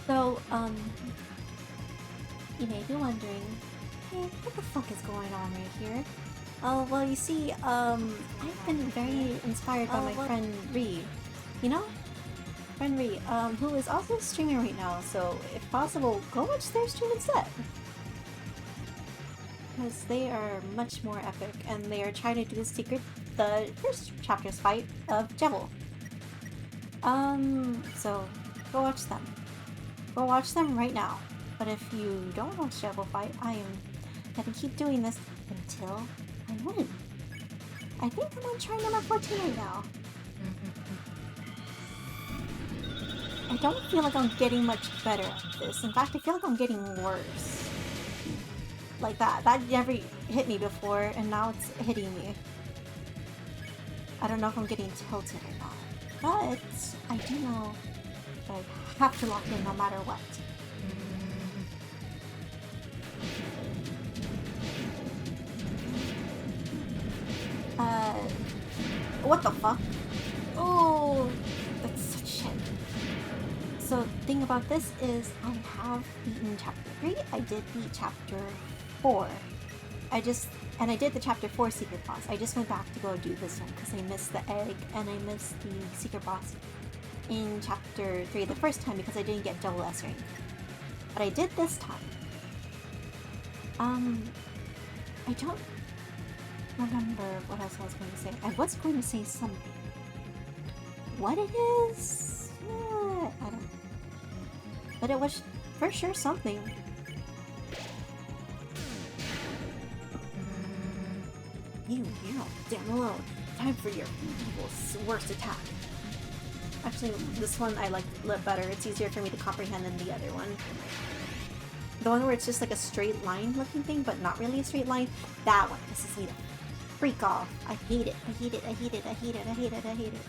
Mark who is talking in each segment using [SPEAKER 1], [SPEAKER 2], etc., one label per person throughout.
[SPEAKER 1] So, you may be wondering, hey, what the fuck is going on right here? Oh, well, you see, I've been very inspired by my friend Ree. You know? Friend Ree, who is also streaming right now, so if possible, go watch their stream instead. Because they are much more epic, and they are trying to do the first chapter's fight of Jebel. So, go watch them. Go watch them right now. But if you don't watch Jebel fight, I am gonna keep doing this until I win. I think I'm on try number 14 right now. I don't feel like I'm getting much better at this. In fact, I feel like I'm getting worse. Like that. That never hit me before, and now it's hitting me. I don't know if I'm getting tilted or not. But I do know that I have to lock in no matter what. What the fuck? Oh, that's such shit. So, the thing about this is, I have beaten chapter 3, I did beat chapter 4. I did the chapter 4 secret boss. I just went back to go do this one, because I missed the egg, and I missed the secret boss in chapter 3 the first time, because I didn't get double S rank. But I did this time. I don't remember what else I was going to say. I was going to say something. What it is? I don't know. But it was for sure something. You now, damn alone. Time for your evil's worst attack. Actually, this one I like a little better. It's easier for me to comprehend than the other one. The one where it's just like a straight line looking thing, but not really a straight line. That one pisses me the freak off. I hate it. I hate it. I hate it. I hate it. I hate it. I hate it.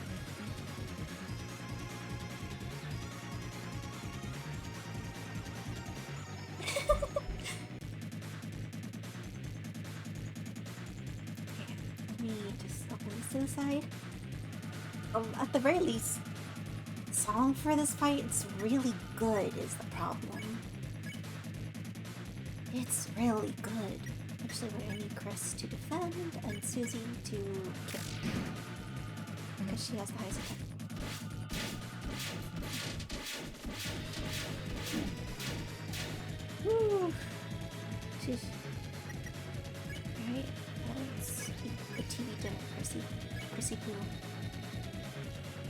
[SPEAKER 1] Let me just open this to the side. At the very least, song for this fight is really good is the problem. It's really good. Actually, I need Chris to defend and Susie to kill. Because she has the highest attack. Woo! Sheesh. Alright, let's eat the TV dinner, Chrissy Poo.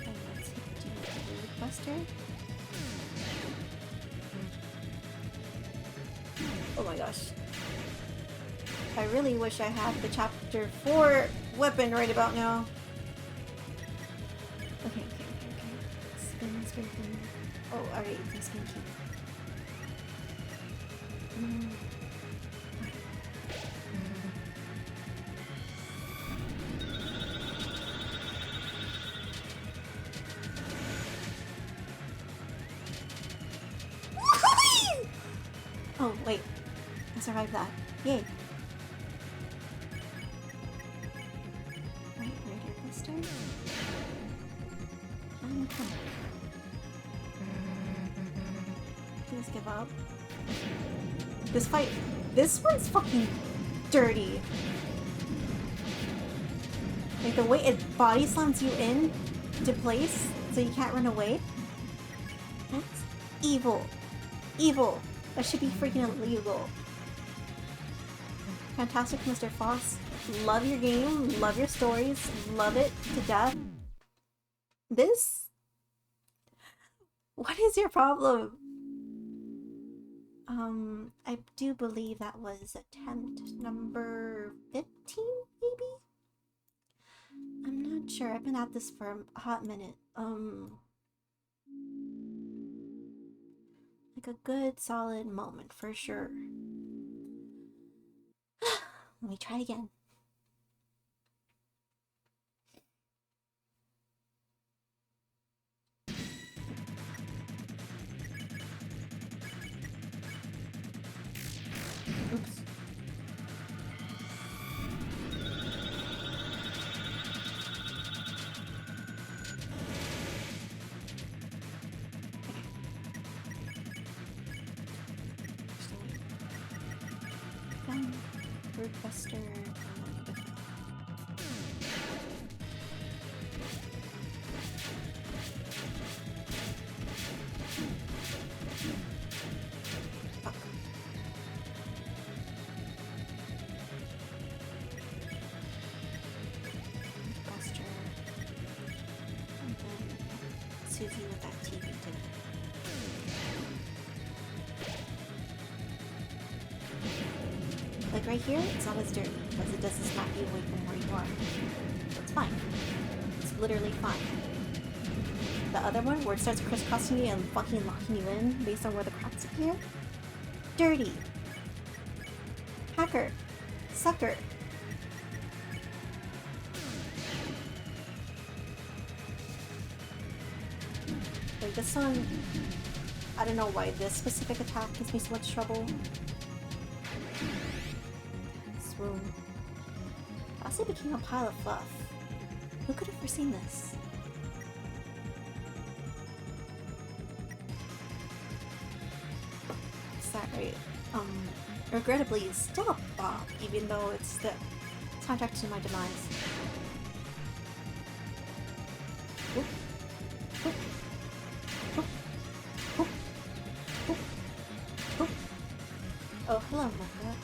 [SPEAKER 1] And let's do the Root Buster. Oh my gosh. I really wish I had the chapter 4 weapon right about now. Okay. Spin. Oh, alright, this can keep. Oh, wait. I survived that. Yay. Right here this time. I'm coming. Please give up. This one's fucking dirty. Like the way it body slams you in to place so you can't run away. That's evil. Evil. That should be freaking illegal. Fantastic, Mr. Foss. Love your game, love your stories, love it to death. This? What is your problem? I do believe that was attempt number 15, maybe? I'm not sure. I've been at this for a hot minute. Like a good, solid moment, for sure. Let me try again. Oops. Root Buster, and then defend. Fuck. Root Buster. And then Susie with that TV dinner. Like right here, it's not as dirty, because it doesn't snap you away from where you are. So it's fine. It's literally fine. The other one, where it starts crisscrossing you and fucking locking you in based on where the cracks appear? Dirty. Hacker. Sucker. Like this one, I don't know why this specific attack gives me so much trouble. Room. Also became a pile of fluff. Who could have foreseen this? Is that right? Regrettably, it's still a bop, even though it's the soundtrack to my demise. Oop. Oop. Oop. Oop. Oop. Oop. Oh, hello, Mocha.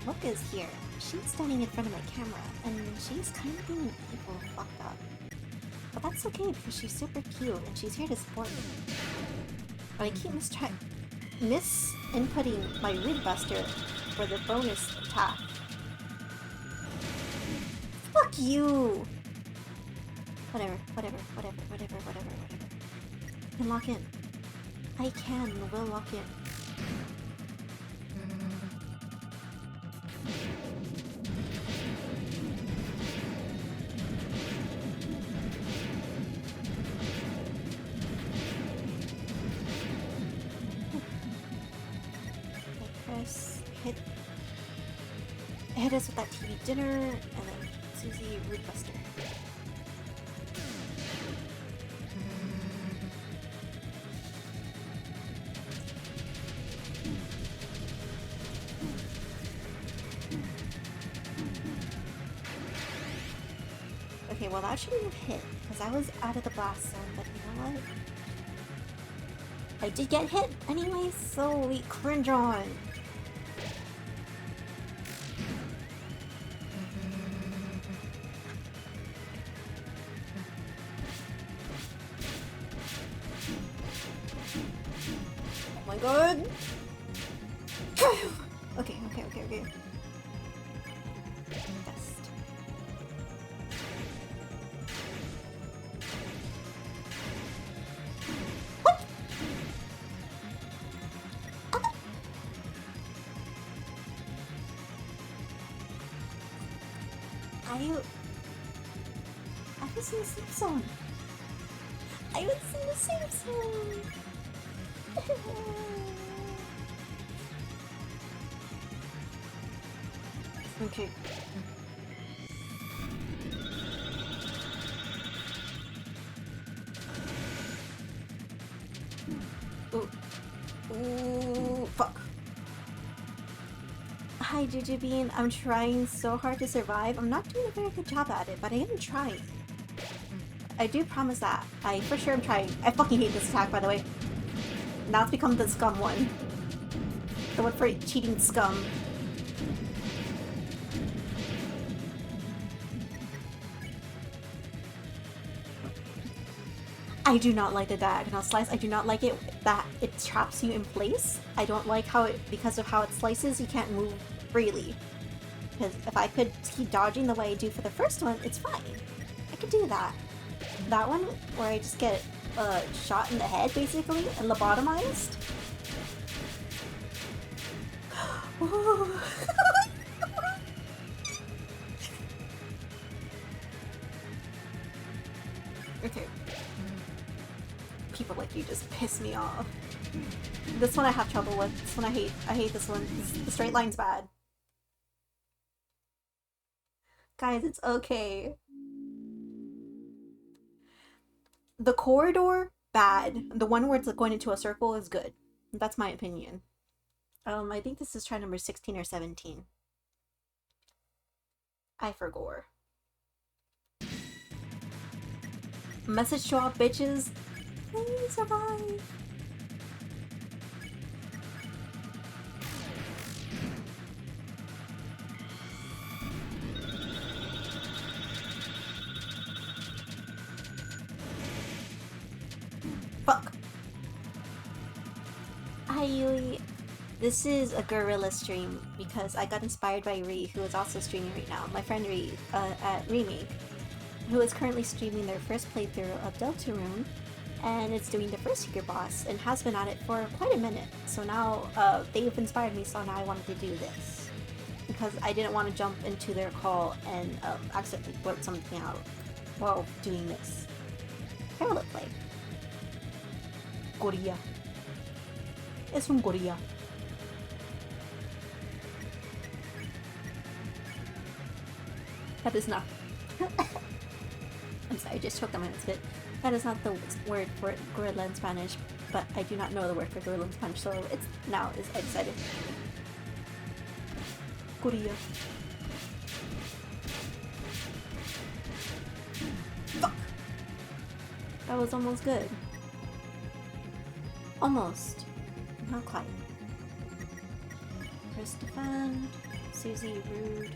[SPEAKER 1] Mocha's here. She's standing in front of my camera, and she's kind of being evil fucked up. But that's okay, because she's super cute, and she's here to support me. But I keep mis-inputting my Root Buster for the bonus attack. Fuck you! Whatever. I can lock in. I will lock in. Hit us with that TV dinner, and then Susie Root Buster. Okay, well that shouldn't have hit, because I was out of the blast zone, but you know what? I did get hit anyway, so we cringe on. Oh my god! Okay. Best. What? I was in the safe zone. Okay. Ooh, fuck. Hi, Jujubeen. I'm trying so hard to survive. I'm not doing a very good job at it, but I am trying. I do promise that. I for sure am trying. I fucking hate this attack, by the way. Now it's become the scum one. The one for cheating scum. I do not like the diagonal slice. I do not like it that it traps you in place. I don't like how it, because of how it slices, you can't move freely. Because if I could keep dodging the way I do for the first one, it's fine. I could do that. That one, where I just get shot in the head, basically, and lobotomized. Okay. People like you just piss me off. This one I have trouble with. This one I hate. I hate this one. The straight line's bad. Guys, it's okay. The corridor, bad. The one where it's going into a circle is good. That's my opinion. I think this is try number 16 or 17. I forgot. Message to all bitches. Please survive. Fuck. Hi Yui. This is a gorilla stream because I got inspired by Ree, who is also streaming right now. My friend Ree at Remake, who is currently streaming their first playthrough of Deltarune, and it's doing the first secret boss and has been at it for quite a minute. So now they've inspired me, so now I wanted to do this because I didn't want to jump into their call and accidentally blurt something out while doing this. Parallel play. Korea. It's from Korea. That is not. I'm sorry, I just choked on my spit. That is not the word for gorilla in Spanish, but I do not know the word for gorilla in Spanish, so it's now I decided. Korea. Fuck! That was almost good. Almost. Not quite. First defend. Susie, rude.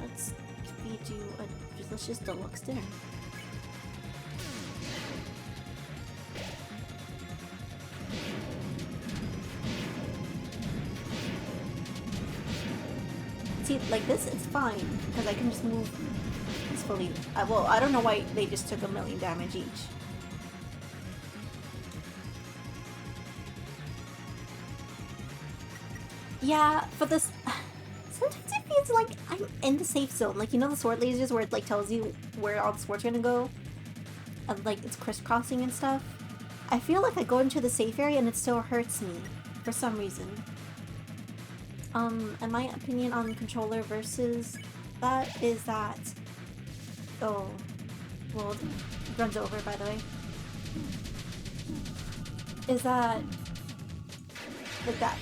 [SPEAKER 1] Let's feed you a delicious deluxe dinner. See, like this, it's fine because I can just move peacefully. Well, I don't know why they just took 1,000,000 damage each. Yeah, for this, sometimes it feels like I'm in the safe zone. Like, you know the sword lasers where it like tells you where all the swords are gonna go? And like it's crisscrossing and stuff? I feel like I go into the safe area and it still hurts me for some reason. And my opinion on controller versus that is that... Oh, well, it runs over by the way. Is that... like that.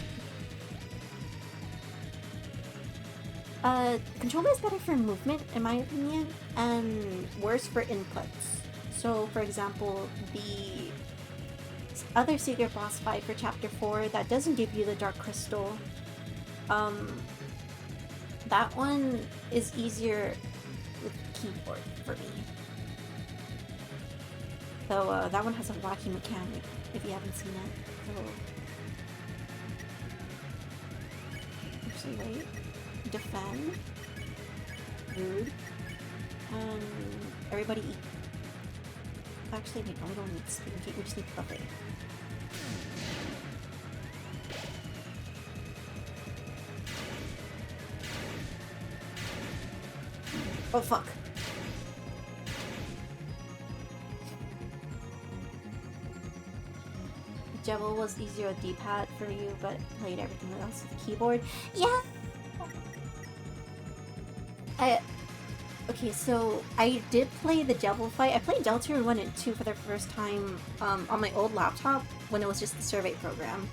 [SPEAKER 1] Controller is better for movement, in my opinion, and worse for inputs. So, for example, the other secret boss fight for Chapter 4 that doesn't give you the Dark Crystal, that one is easier with keyboard for me. Though, that one has a wacky mechanic, if you haven't seen it. So... Actually, wait. Defend, rude, and everybody eat. Actually, wait, no, we don't need to speak. We just need to buffet. Oh fuck. Jewel was easier with D-pad for you, but played everything else with the keyboard. Yeah! Okay, so I did play the Devil fight. I played Deltarune 1 and 2 for the first time on my old laptop when it was just the survey program.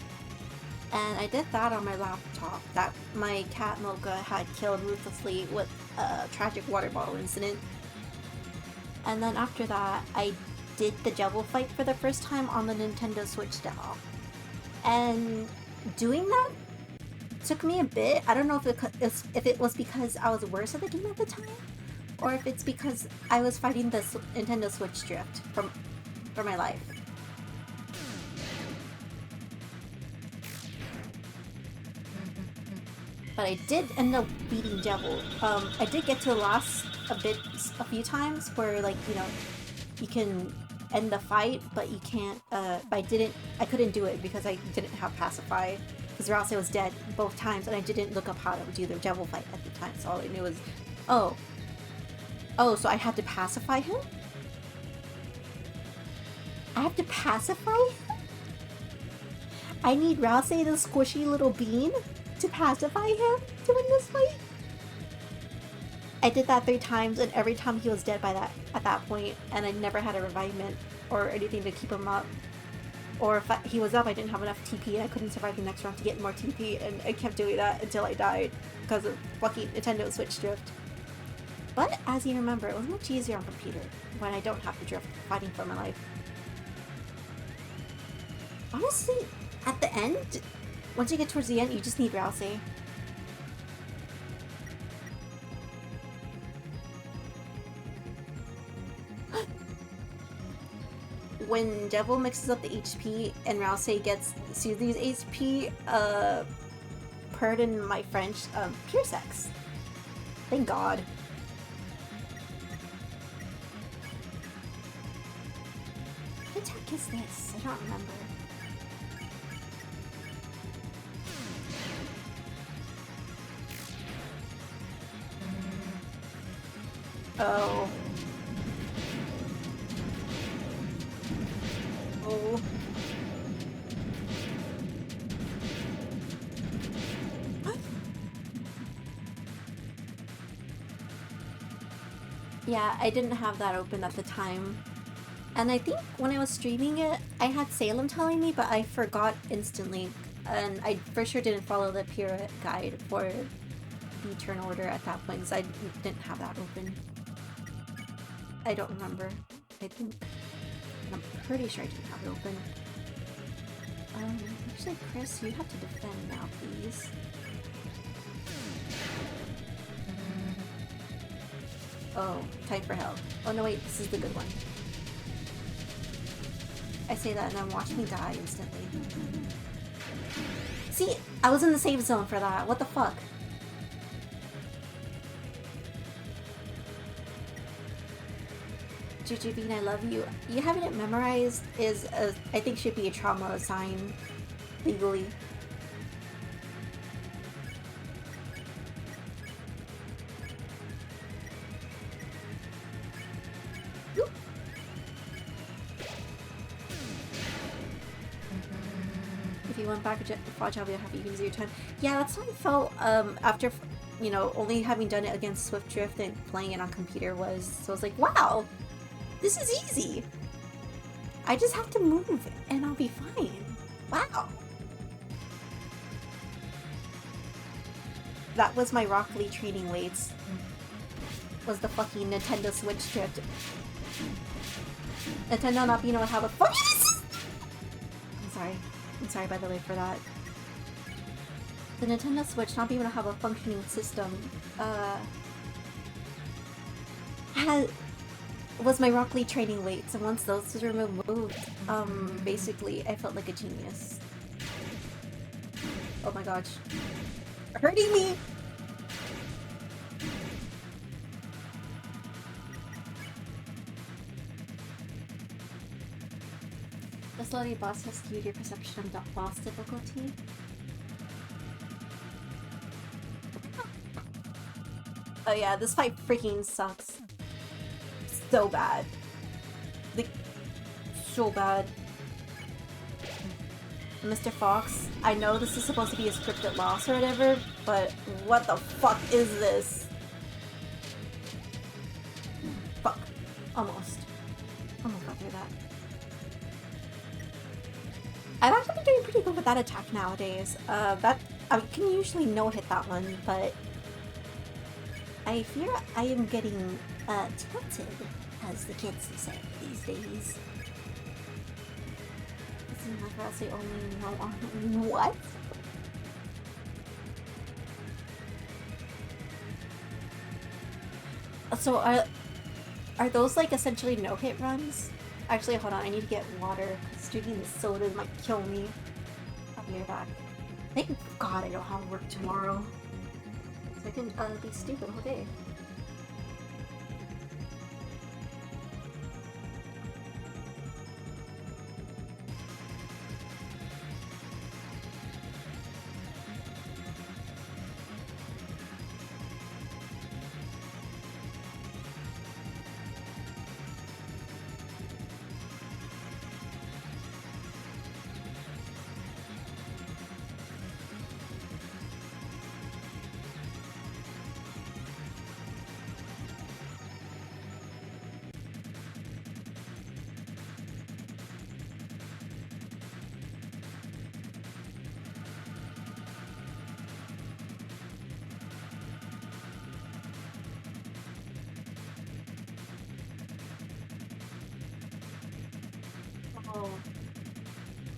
[SPEAKER 1] And I did that on my laptop that my cat Mocha had killed ruthlessly with a tragic water bottle incident. And then after that, I did the Devil fight for the first time on the Nintendo Switch demo. And doing that took me a bit. I don't know if it was because I was worse at the game at the time, or if it's because I was fighting the Nintendo Switch drift for my life. But I did end up beating Devil. I did get to the last a few times where, like, you know, you can end the fight, but you can't. But I couldn't do it because I didn't have Pacify. Because Rouse was dead both times, and I didn't look up how to do the Devil fight at the time, so all I knew was, oh, so I had to pacify him? I have to pacify him? I need Rouse, the squishy little bean, to pacify him to win this fight? I did that 3 times, and every time he was dead at that point, and I never had a revivement or anything to keep him up. Or if he was up, I didn't have enough TP and I couldn't survive the next round to get more TP, and I kept doing that until I died because of fucking Nintendo Switch drift. But as you remember, it was much easier on computer when I don't have to drift fighting for my life. Honestly, at the end, once you get towards the end, you just need Rouse. When Devil mixes up the HP and Rouse gets Susie's HP, pardon my French, pure sex. Thank God. What attack is this? I don't remember. Oh. Oh. Yeah, I didn't have that open at the time. And I think when I was streaming it, I had Salem telling me, but I forgot instantly. And I for sure didn't follow the pure guide for the turn order at that point, because I didn't have that open. I don't remember. I think... I'm pretty sure I didn't have it open. Actually, Chris, you have to defend now, please. Oh, time for hell. Oh no, wait, this is the good one. I say that and then watch me die instantly. See, I was in the save zone for that. What the fuck? Jujubine, I love you. You having it memorized is, I think, should be a trauma sign legally. Oop. If you went back to watch, I'll be happy you can use your time. Yeah, that's how I felt after, you know, only having done it against Swift Drift and playing it on computer was. So I was like, wow! This is easy! I just have to move and I'll be fine. Wow! That was my Rock Lee training weights. Was the fucking Nintendo Switch drift. Nintendo not being able to have a fucking system! I'm sorry by the way for that. The Nintendo Switch not being able to have a functioning system, was my Rock Lee training weights, and once those were removed, basically, I felt like a genius. Oh my gosh. Hurting me! The slowly boss has skewed your perception of the boss difficulty. Oh yeah, this fight freaking sucks. So bad. Like, so bad. Mr. Fox, I know this is supposed to be a scripted loss or whatever, but what the fuck is this? Fuck. Almost. Almost got through that. I've actually been doing pretty good with that attack nowadays. I can usually no-hit that one, but I fear I am getting tilted, as the kids say these days. Isn't like I'll say only no on what? So are those like essentially no-hit runs? Actually, hold on, I need to get water, because drinking the soda might kill me. I'll be right back. Thank God I don't have work tomorrow. So I can be stupid all day.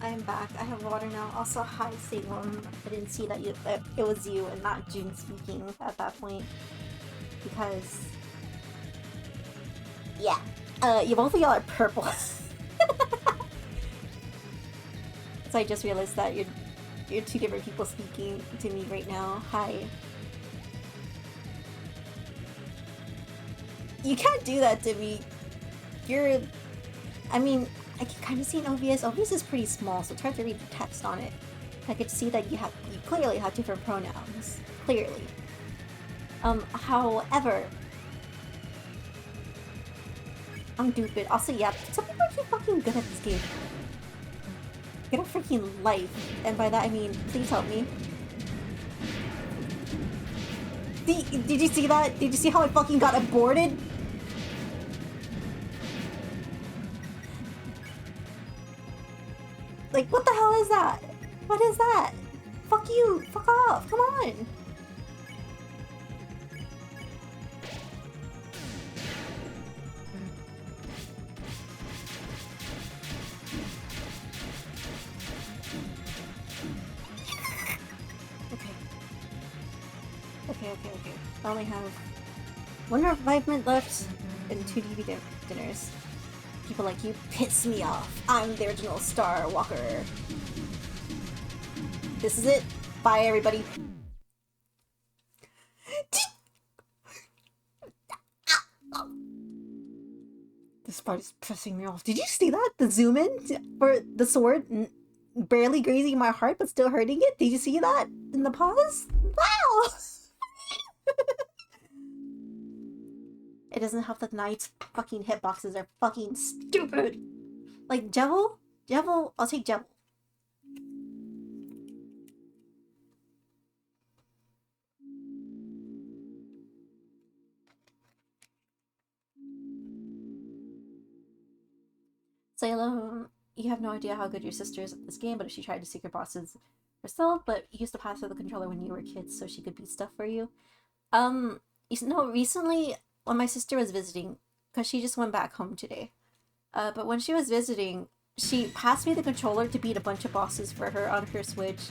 [SPEAKER 1] I'm back. I have water now. Also, hi, Salem. I didn't see that it was you and not June speaking at that point. Because... yeah. You both of y'all are purple. So I just realized that you're two different people speaking to me right now. Hi. You can't do that to me. You're... I mean, I can kind of see an OBS. OBS is pretty small, so it's hard to read the text on it. I could see that you clearly have different pronouns. Clearly. However... I'm stupid. Also, yeah, some people are too fucking good at this game. Get a freaking life. And by that I mean, please help me. Did you see that? Did you see how I fucking got aborted? Like, what the hell is that? What is that? Fuck you! Fuck off! Come on! Okay. I only have one revival left and 2 DV dinners. People like you piss me off. I'm the original Star Walker. This is it. Bye, everybody. This part is pissing me off. Did you see that? The zoom in for the sword barely grazing my heart but still hurting it? Did you see that in the pause? Wow! It doesn't help that Knight's fucking hitboxes are fucking stupid. Like, Jevil? Jevil? I'll take Jevil. Salem, you have no idea how good your sister is at this game, but if she tried to secret bosses herself, but used to pass her the controller when you were kids so she could beat stuff for you. You know, recently when my sister was visiting, because she just went back home today, but when she was visiting, she passed me the controller to beat a bunch of bosses for her on her Switch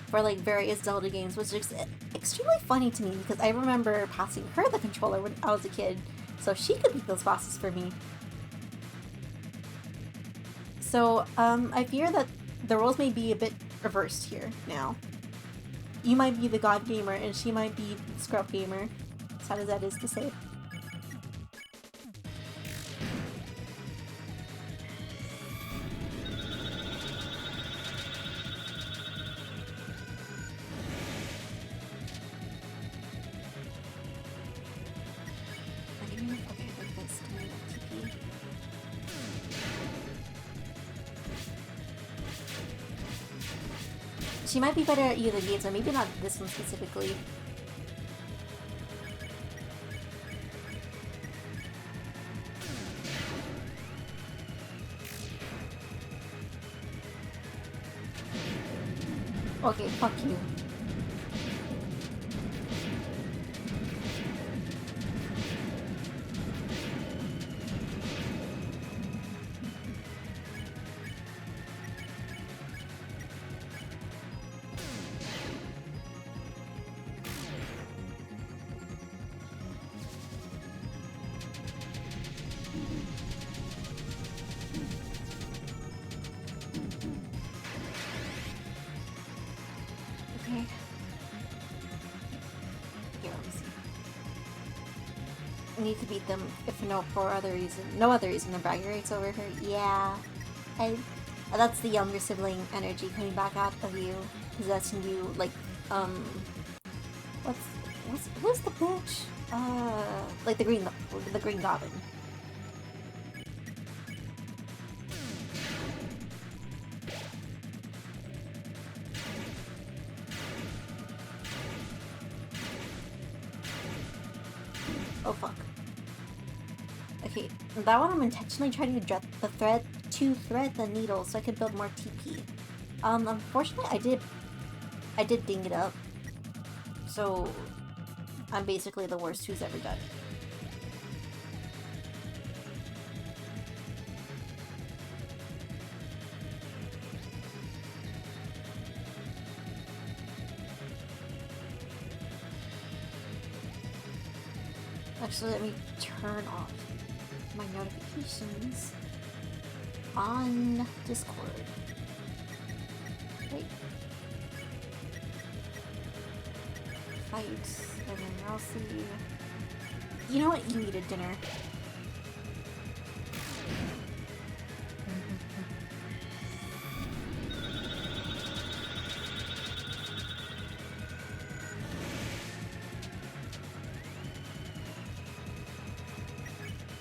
[SPEAKER 1] for like various Zelda games, which is extremely funny to me because I remember passing her the controller when I was a kid so she could beat those bosses for me. So, I fear that the roles may be a bit reversed here now. You might be the god gamer and she might be the scrub gamer, sad as that is to say. She might be better at either games, or maybe not this one specifically. Okay, fuck you. Need to beat them, if no for other reason. No other reason than bragging rights over her. Yeah. That's the younger sibling energy coming back out of you. Possessing you, like, what's the bitch? Like the green goblin. Oh fuck. Okay, that one I'm intentionally trying to thread the needle so I could build more TP. Unfortunately I did ding it up. So I'm basically the worst who's ever done it. Actually, let me turn off my notifications on Discord. Wait. Fight, and then I'll see. You know what? You needed dinner.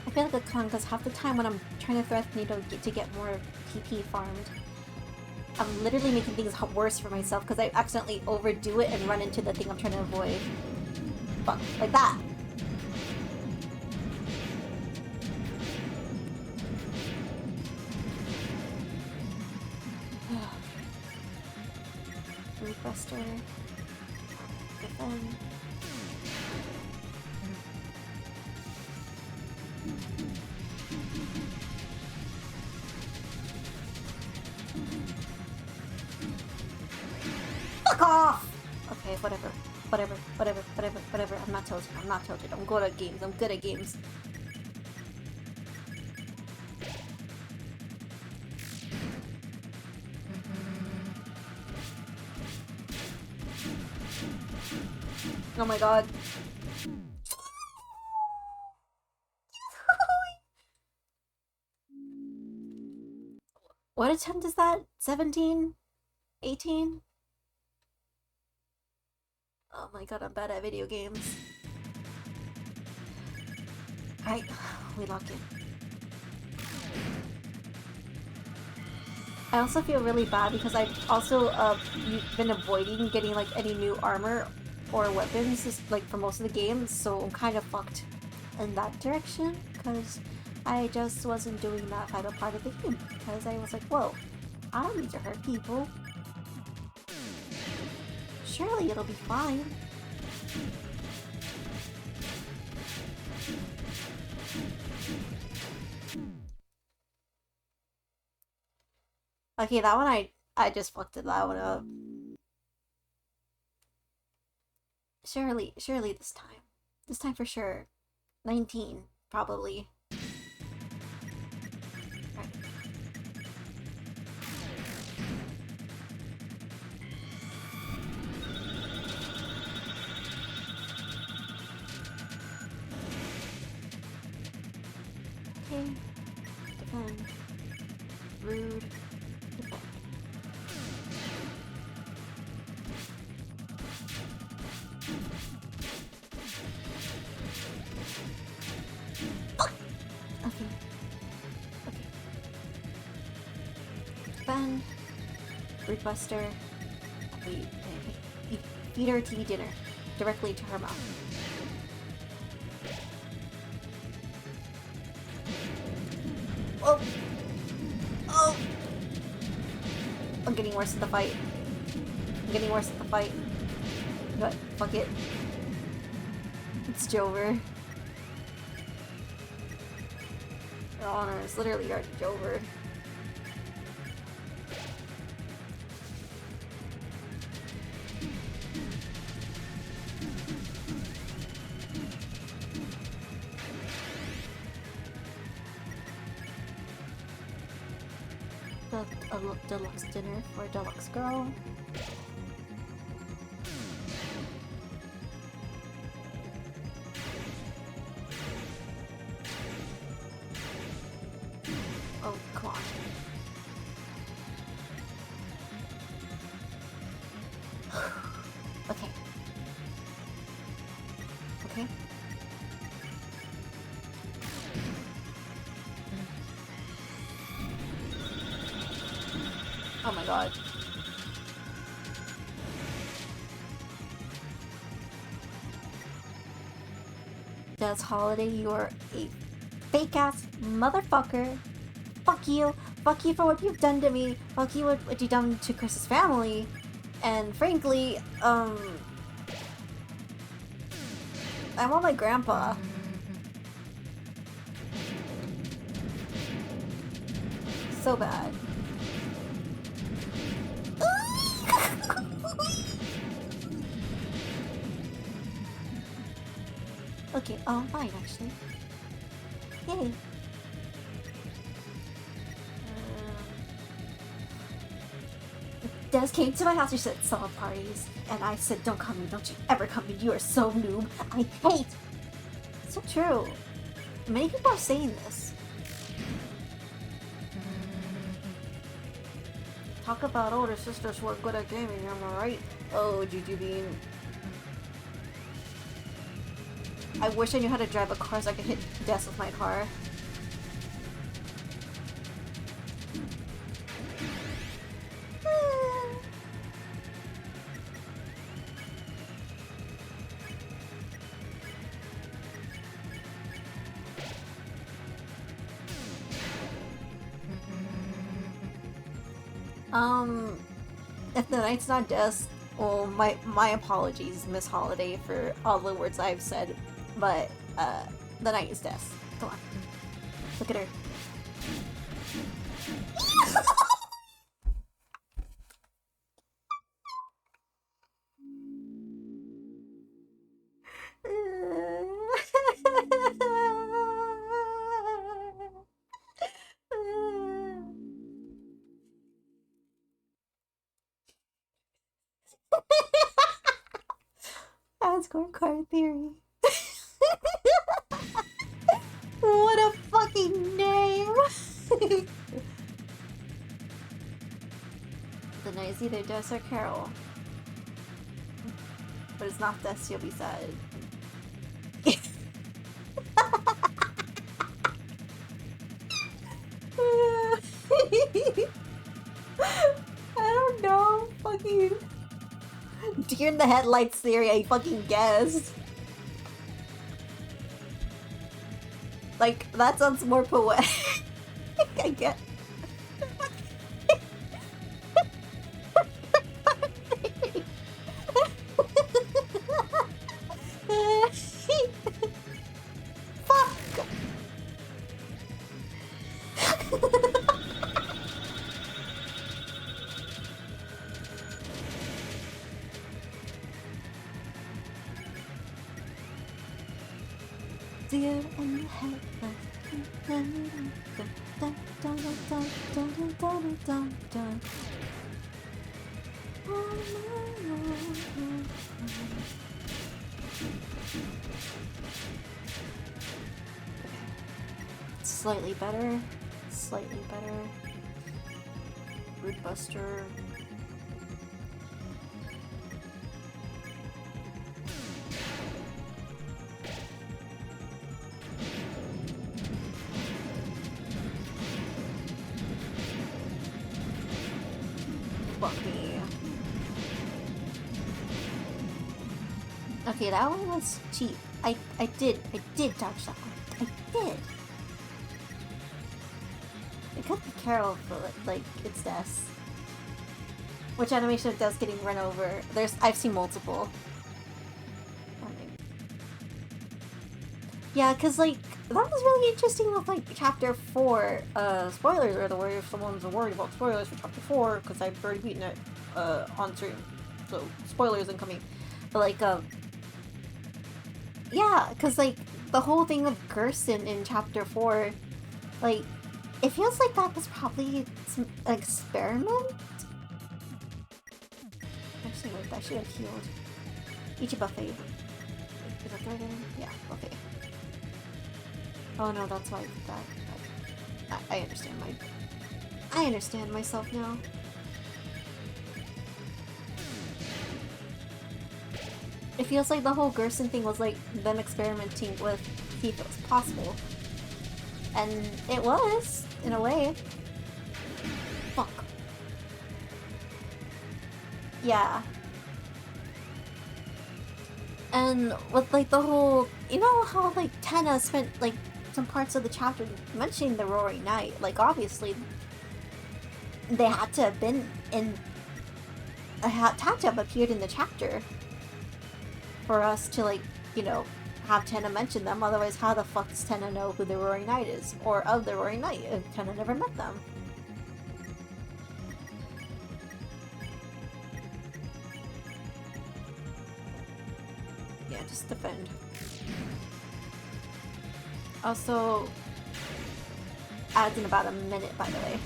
[SPEAKER 1] I feel like a con because half the time when I'm trying to threaten you to get more PP farmed, I'm literally making things worse for myself because I accidentally overdo it and run into the thing I'm trying to avoid. Fuck, like that. Requester. Defend. Fuck off! Okay, whatever. Whatever. I'm not tilted. I'm good at games. Oh my god. What attempt is that? 17? 18? Oh my god, I'm bad at video games. Alright, we lock in. I also feel really bad because I've also been avoiding getting like any new armor or weapons just, like for most of the games, so I'm kind of fucked in that direction because I just wasn't doing that final part of the game because I was like, whoa, I don't need to hurt people. Surely it'll be fine. Okay, that one I just fucked that one up. Surely this time. This time for sure. 19, probably. Right. Okay. Defend. Rude. Defend. Fuck! Okay. Defend. Requester. We feed her TV dinner directly to her mouth. Oh! I'm getting worse at the fight. But fuck it. It's Jover. Your Honor is literally already Jovered. A deluxe dinner for a deluxe girl. Oh, come on. Okay. Okay. Oh my god. Des Holiday, you're a fake-ass motherfucker. Fuck you. Fuck you for what you've done to me. Fuck you for what you've done to Chris's family. And frankly, I want my grandpa. So bad. Okay, fine, actually. Yay. Des came to my house, she said, summer parties. And I said, don't come in, don't you ever come in, you are so noob. I hate. So true. Many people are saying this. Talk about older sisters who are good at gaming, am I right? Oh, Juju Bean. I wish I knew how to drive a car so I could hit Des with my car. If the night's not Des, well, my apologies, Miss Holiday, for all the words I've said, but, the night is Des. Come on. Look at her. Asgore card theory. What a fucking name! The night is either Des or Carol. But it's not Des, you'll be sad. I don't know. Fucking deer in the headlights theory, I fucking guessed. Like, that sounds more poetic. I get. Fuck! Deer in the headlights. Slightly better. Slightly better. Root Buster. Okay, that one was cheap. I did dodge that one. I did. It could be Carol, but like it's Des. Which animation of Des getting run over? I've seen multiple. Okay. Yeah, cause like that was really interesting with like chapter 4. Spoilers are the way if someone's worried about spoilers for chapter 4, because I've already beaten it on stream. So spoilers incoming. But like yeah, because, like, the whole thing with Gerson in Chapter 4, like, it feels like that was probably some experiment? Actually, wait, that should have healed. Each a buffet. Is that the right name? Yeah, buffet. Oh no, that's why I did that. I understand I understand myself now. It feels like the whole Gerson thing was like them experimenting with see if it was possible. And it was, in a way. Fuck. Yeah. And with like the whole, you know how like Tenna spent like some parts of the chapter mentioning the Roaring Night. Like obviously they had to have been in, had to have appeared in the chapter for us to, like, you know, have Tenna mention them. Otherwise, how the fuck does Tenna know who the Roaring Knight is? Or of the Roaring Knight if Tenna never met them? Yeah, just defend. Also, adds in about a minute, by the way.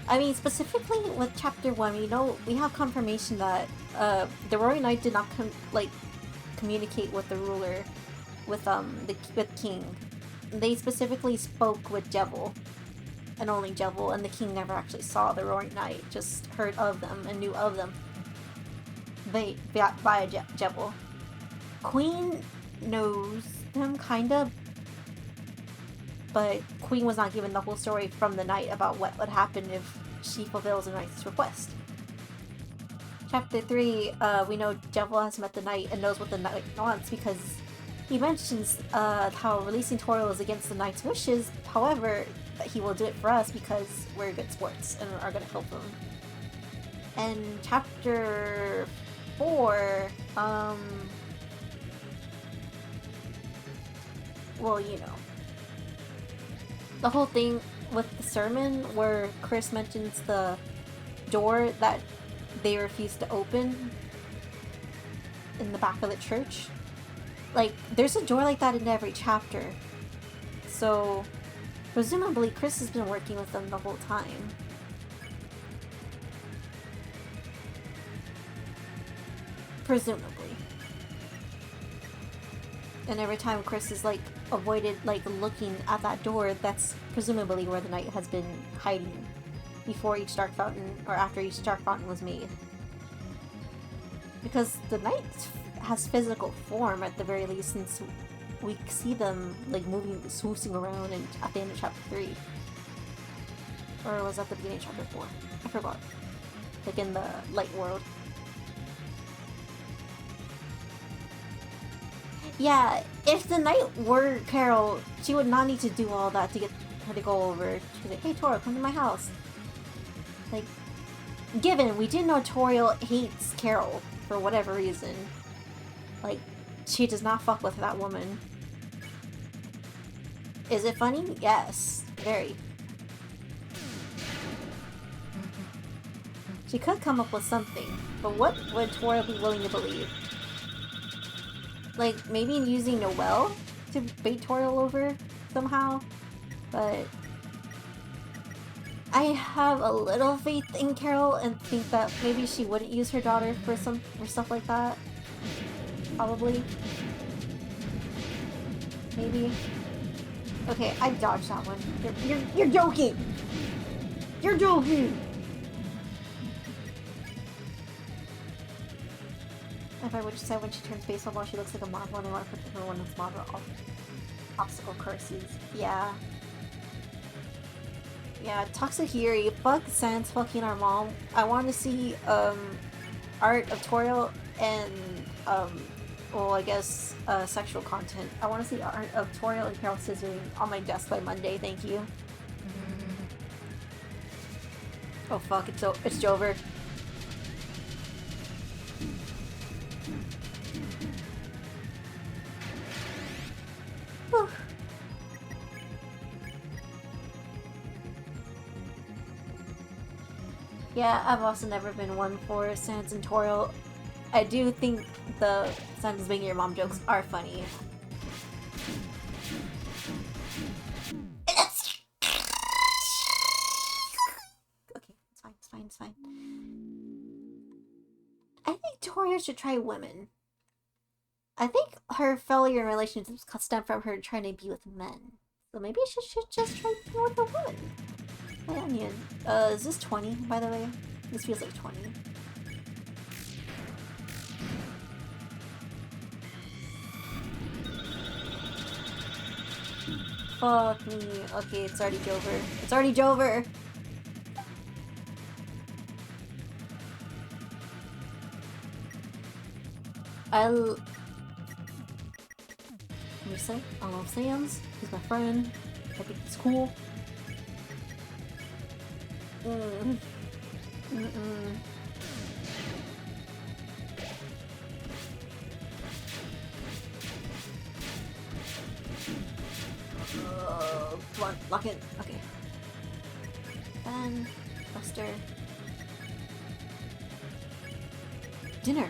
[SPEAKER 1] I mean, specifically with Chapter 1, we have confirmation that the Roaring Knight did not communicate with the ruler, with King. They specifically spoke with Jevil, and only Jevil, and the King never actually saw the Roaring Knight, just heard of them and knew of them via Jevil. Queen knows them, kinda, but Queen was not given the whole story from the Knight about what would happen if she fulfills the Knight's request. Chapter 3, we know Jevil has met the Knight and knows what the Knight wants because he mentions how releasing Toriel is against the Knight's wishes, however, that he will do it for us because we're good sports and are going to help him. And Chapter 4, well, the whole thing with the sermon where Chris mentions the door that they refuse to open in the back of the church. Like, there's a door like that in every chapter. So, presumably Chris has been working with them the whole time. Presumably. And every time Chris is, avoided, looking at that door, that's presumably where the Knight has been hiding before each Dark Fountain, or after each Dark Fountain was made. Because the Knight has physical form, at the very least, since we see them, moving, swoosing around at the end of Chapter 3. Or was that the beginning of Chapter 4? I forgot. In the light world. Yeah, if the Knight were Carol, she would not need to do all that to get her to go over. She could say, hey Toriel, come to my house. Given we did know Toriel hates Carol for whatever reason. She does not fuck with that woman. Is it funny? Yes. Very. She could come up with something, but what would Toriel be willing to believe? Maybe using Noelle to bait Toriel over somehow, but I have a little faith in Carol and think that maybe she wouldn't use her daughter for stuff like that. Probably. Maybe. Okay, I dodged that one. You're joking! You're joking! If I would say when she turns baseball, she looks like a Marvel and I want to put her one of those Marvel obstacle courses. Yeah. Yeah, Toxahiri, fuck Sans fucking our mom. I want to see, art of Toriel and, well, I guess, sexual content. I want to see art of Toriel and Carol scissoring on my desk by Monday, thank you. Oh fuck, it's Jover. Whew. Yeah, I've also never been one for Sans and Toriel. I do think the Sans banging your mom jokes are funny. Okay, it's fine. I think Toriel should try women. I think her failure in relationships stem from her trying to be with men. So maybe she should just try being with a woman. Hey, Onion. Is this 20, by the way? This feels like 20. Fuck me. Okay, it's already Jover. It's already Jover! Let me say, I love Sans. He's my friend. I think he's cool. Come on, lock it. Okay. Then, Buster. Dinner.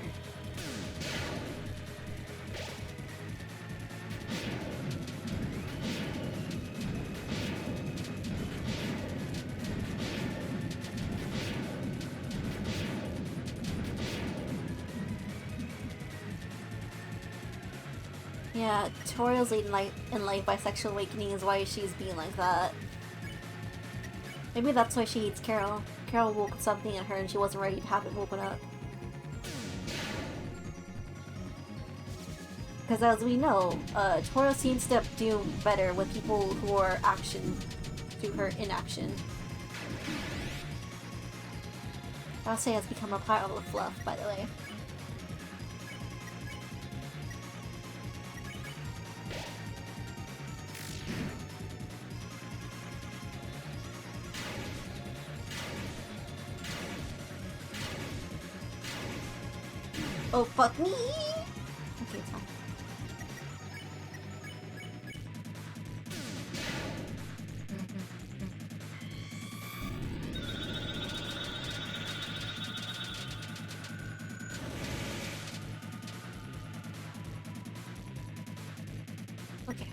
[SPEAKER 1] Yeah, Toriel's late in life bisexual awakening is why she's being like that. Maybe that's why she hates Carol. Carol woke something in her and she wasn't ready to have it woken up. Because as we know, Toriel seems to do better with people who are action to her inaction. I'll say has become a pile of fluff, by the way. Oh, fuck me! Okay, it's fine. Okay.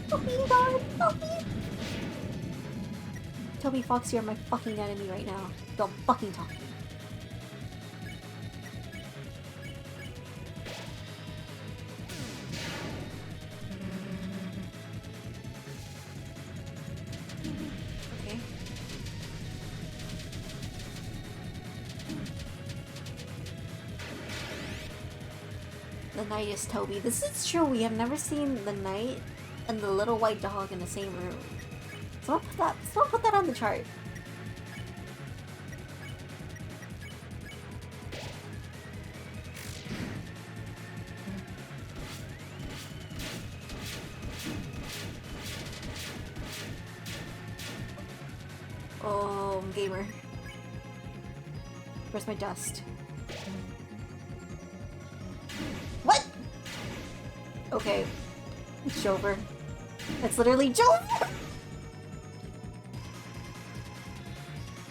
[SPEAKER 1] Help me, God! Help me! Toby Fox, you're my fucking enemy right now. Don't fucking talk to me. Okay. The knight is Toby. This is true. We have never seen the knight and the little white dog in the same room. Someone put that on the chart. Oh, gamer. Where's my dust? What? Okay. It's Jover. It's literally Jover!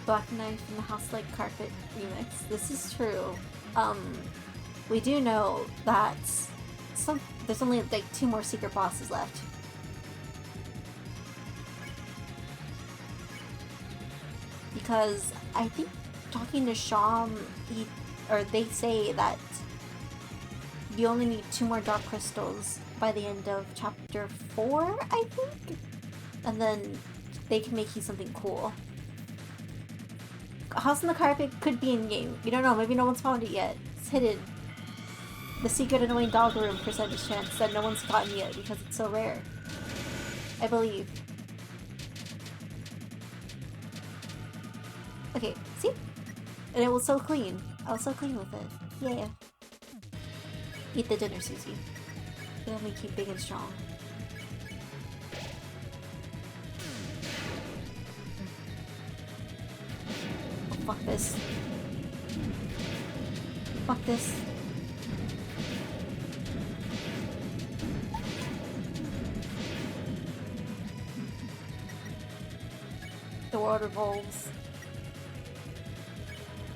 [SPEAKER 1] Black Knife in the House Like Carpet remix. This is true. We do know that there's only like 2 more secret bosses left. Because I think talking to Sham, they say that you only need 2 more dark crystals by the end of chapter 4, I think? And then they can make you something cool. House on the Carpet could be in game. You don't know, maybe no one's found it yet. It's hidden. The secret annoying dog room percentage chance that no one's gotten yet because it's so rare. I believe. Okay, see? And it was so clean. I was so clean with it. Yeah. Eat the dinner, Susie. It'll make you big and strong. Oh, fuck this. Fuck this. The world revolves.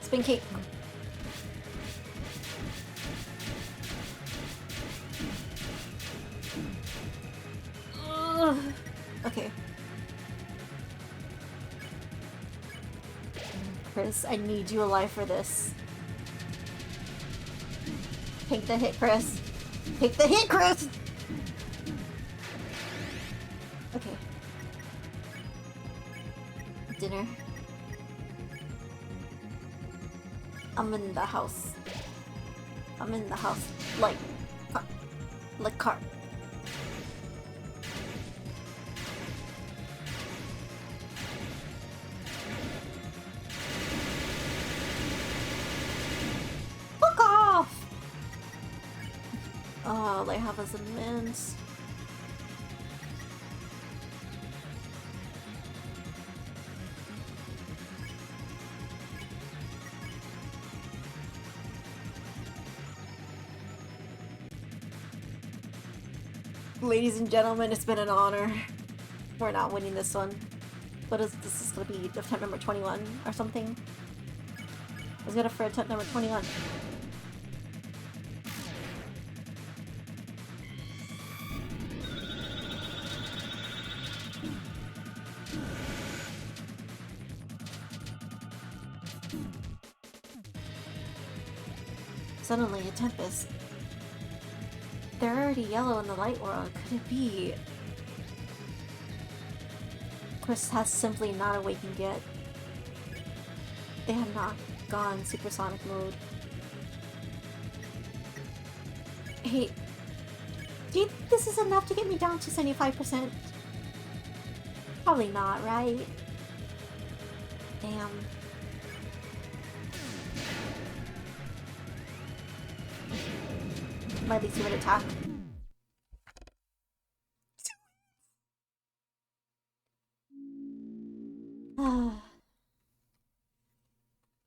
[SPEAKER 1] Spin cake. Ugh. Okay. Chris, I need you alive for this. Take the hit, Chris. Take the hit, Chris! Okay. Dinner. I'm in the house. I'm in the house. Like car. Fuck off! Oh, they have us immense. Ladies and gentlemen, it's been an honor. We're not winning this one. What is this? Is gonna be attempt number 21 or something? Let's get it for attempt number 21. Suddenly, a tempest. They're already yellow in the light world. Could it be? Chris has simply not awakened yet. They have not gone supersonic mode. Hey, do you think this is enough to get me down to 75%? Probably not, right? Damn. My least favorite attack.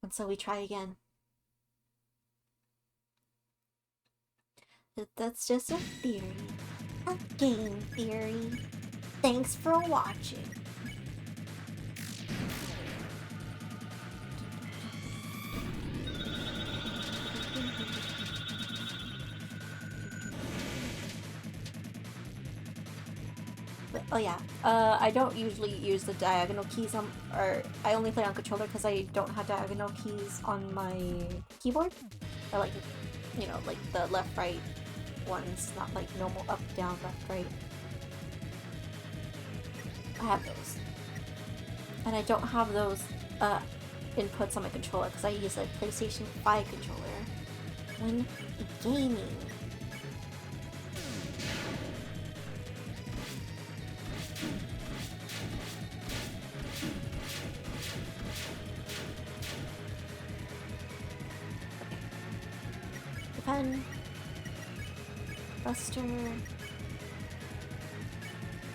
[SPEAKER 1] And so we try again. That's just a theory. A game theory. Thanks for watching. Oh yeah, I don't usually use the diagonal keys on, or I only play on controller because I don't have diagonal keys on my keyboard. I like, you know, like the left, right ones, not like normal up, down, left, right. I have those. And I don't have those inputs on my controller because I use a PlayStation 5 controller when gaming. Pen, Buster,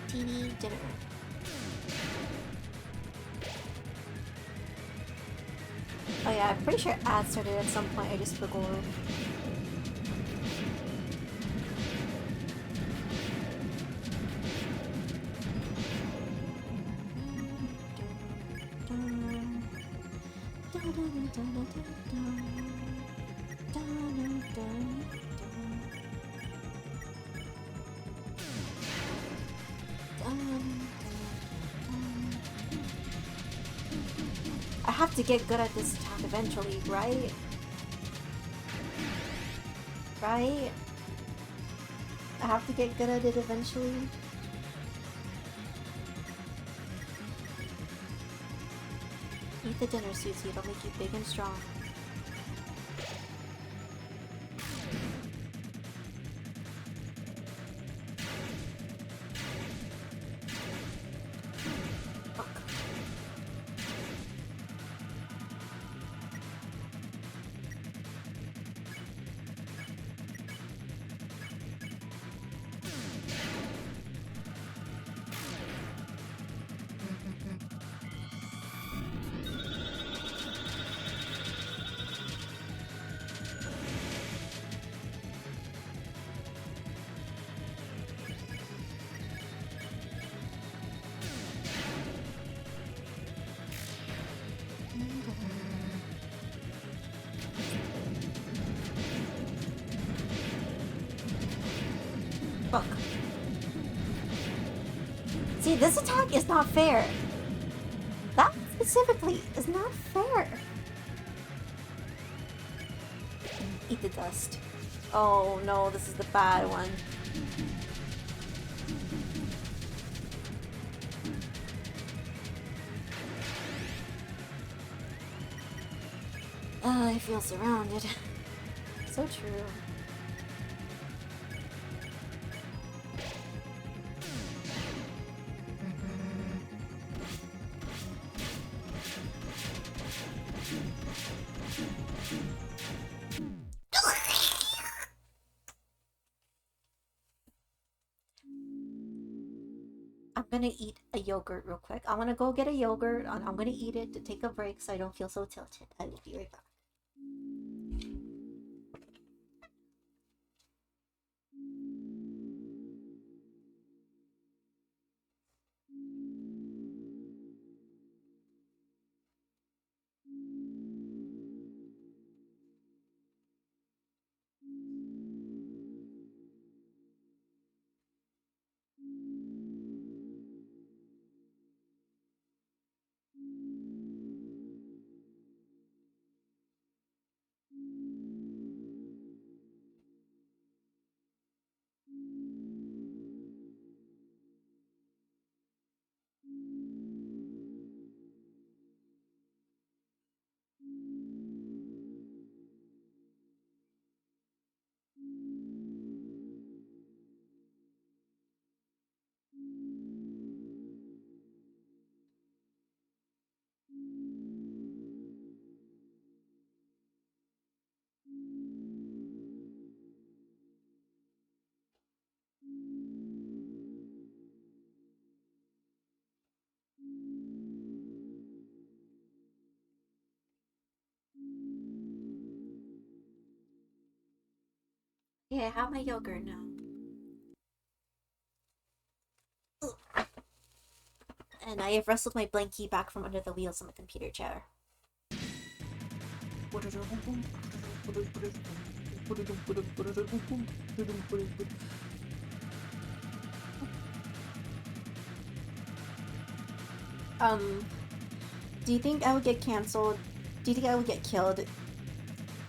[SPEAKER 1] TV, dinner. Oh yeah, I'm pretty sure ads started at some point, I just forgot. I have to get good at this attack eventually, right? Right? I have to get good at it eventually. Eat the dinner, Susie. It'll make you big and strong. Fuck. See, this attack is not fair. That specifically is not fair. Eat the dust. Oh no, this is the bad one. I feel surrounded. So true. I'm gonna eat a yogurt real quick. I'm gonna go get a yogurt and I'm gonna eat it to take a break so I don't feel so tilted. I will be right back. Yeah, I have my yogurt now. Ugh. And I have wrestled my blankie back from under the wheels of my computer chair. Do you think I would get cancelled? Do you think I would get killed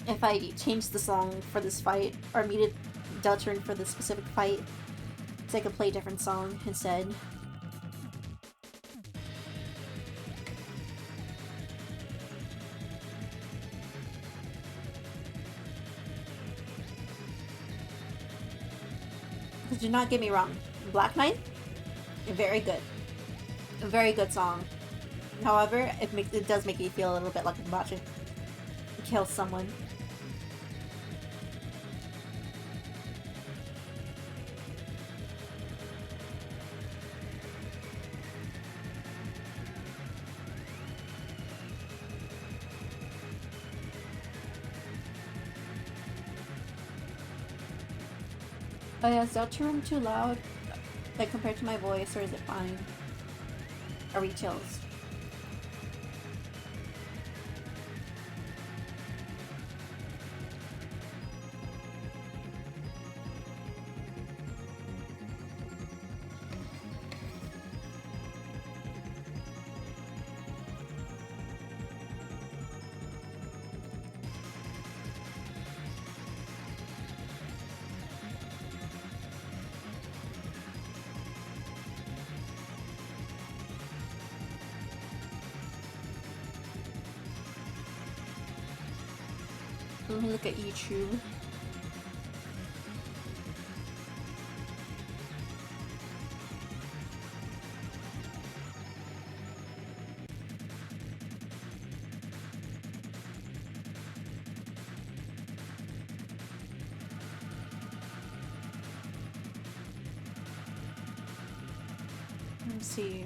[SPEAKER 1] if I changed the song for this fight, or muted Deltarune for this specific fight, so I could play a different song instead? Do not get me wrong, Black Knight, very good. A very good song. However, it does make me feel a little bit like I'm about to kill someone. Oh yeah, is Deltarune too loud? Like compared to my voice, or is it fine? Are we chills? Let me look at YouTube. Let me see.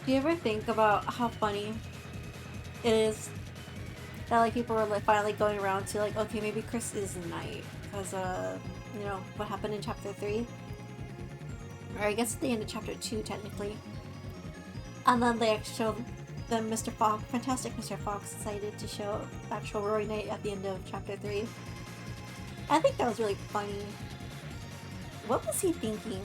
[SPEAKER 1] Do you ever think about how funny it is that like people were like finally going around to like, okay, maybe Chris is a knight because you know what happened in chapter 3, or I guess at the end of chapter 2 technically, and then they showed them Mr. Fox, fantastic Mr. Fox decided to show actual Rory Knight at the end of chapter 3. I think that was really funny. What was he thinking?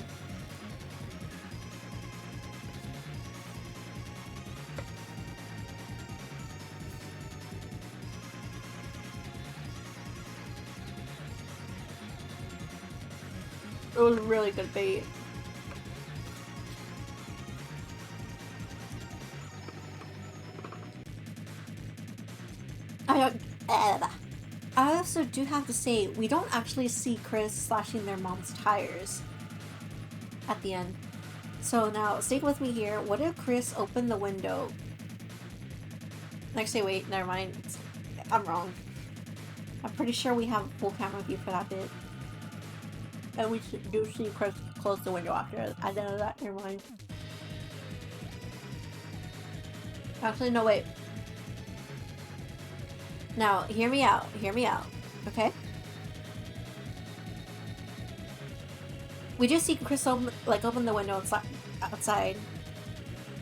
[SPEAKER 1] It was a really good bait. I also do have to say, we don't actually see Chris slashing their mom's tires at the end. So now, stick with me here. What if Chris opened the window? Actually, wait, never mind. I'm wrong. I'm pretty sure we have a full camera view for that bit. And we do see Chris close the window after. I know that, never mind. Actually, no, wait. Now, hear me out, okay? We just see Chris open the window outside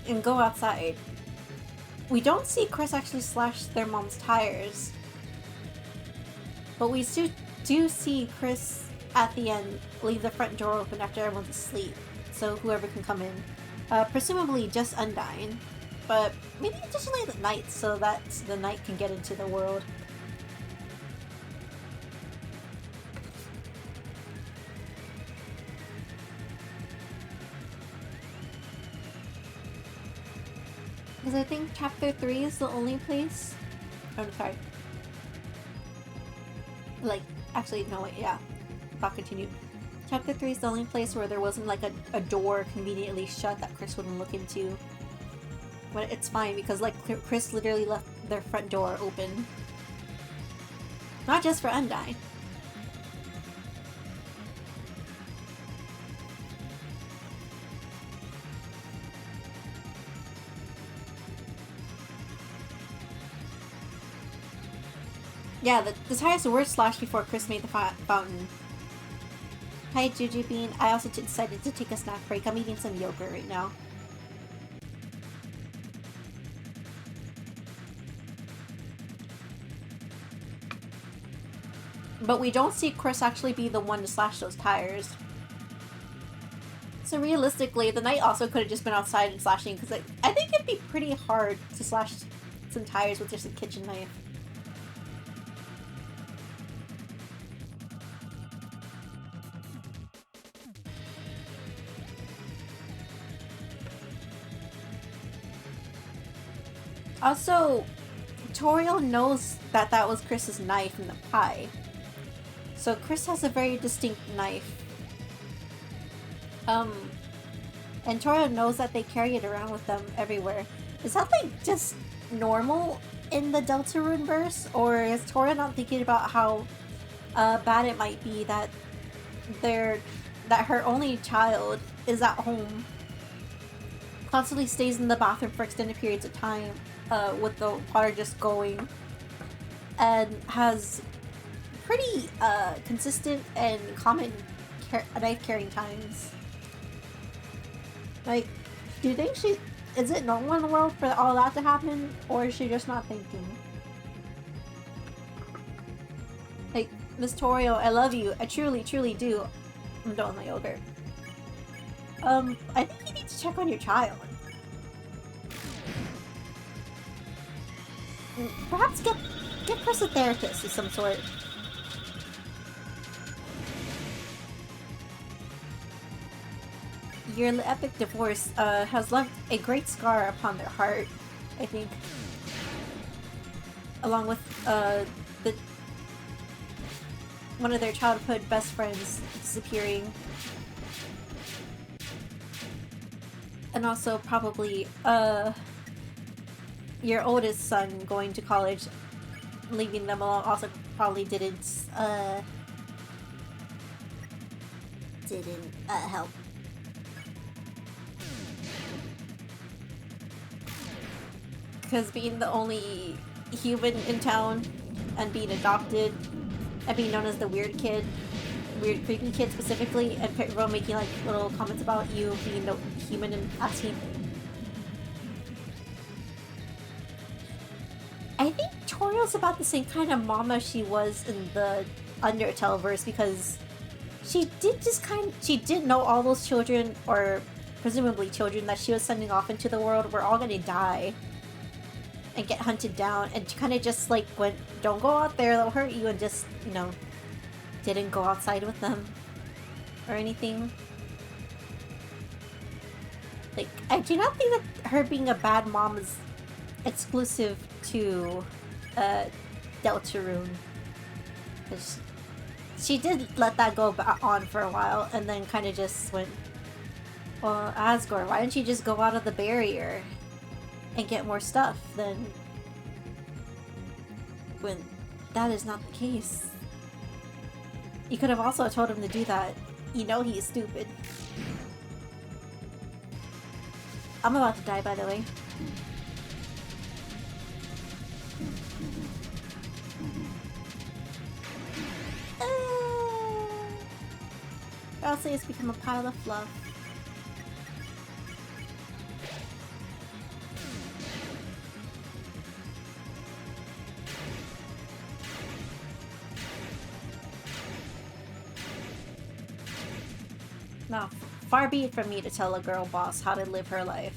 [SPEAKER 1] and go outside. We don't see Chris actually slash their mom's tires, but we do see Chris at the end leave the front door open after everyone's asleep. so whoever can come in. Presumably just Undyne, but maybe additionally the Knights, so that the Knight can get into the world. Because I think Chapter 3 is the only place... Oh, sorry. Like, actually, no, wait, yeah. I'll continue. Chapter 3 is the only place where there wasn't like a door conveniently shut that Chris wouldn't look into. But it's fine because like Chris literally left their front door open. Not just for Undyne. Yeah, the tires were slashed before Chris made the fountain. Hi, Jujubee. I also decided to take a snack break. I'm eating some yogurt right now. But we don't see Chris actually be the one to slash those tires. So realistically, the Knight also could have just been outside and slashing, because I think it'd be pretty hard to slash some tires with just a kitchen knife. Also, Toriel knows that that was Chris's knife in the pie. So Chris has a very distinct knife. And Toriel knows that they carry it around with them everywhere. Is that like just normal in the Deltarune verse? Or is Toriel not thinking about how bad it might be that her only child is at home, constantly stays in the bathroom for extended periods of time, with the water just going, and has pretty consistent and common knife carrying times. Like, do you think is it normal in the world for all that to happen, or is she just not thinking? Like, Miss Toriel, I love you. I truly, truly do. I'm done with my yogurt. I think you need to check on your child. Perhaps get Chris a therapist of some sort. Your epic divorce has left a great scar upon their heart, I think. Along with one of their childhood best friends disappearing. And also probably your oldest son going to college, leaving them alone, also probably didn't help. Because being the only human in town and being adopted and being known as the weird kid, weird creepy kid specifically, and everyone making like little comments about you being the human and asking. I think Toriel's about the same kind of mama she was in the Undertale verse, because she did know all those children, or presumably children, that she was sending off into the world were all gonna die and get hunted down, and kind of just like went, don't go out there, they'll hurt you, and just, you know, didn't go outside with them or anything. Like, I do not think that her being a bad mom is exclusive to Deltarune. She did let that go on for a while, and then kind of just went, well, Asgore, why don't you just go out of the barrier and get more stuff? Then, when that is not the case. You could have also told him to do that. You know he's stupid. I'm about to die, by the way. I'll say it's become a pile of fluff. No, far be it from me to tell a girl boss how to live her life.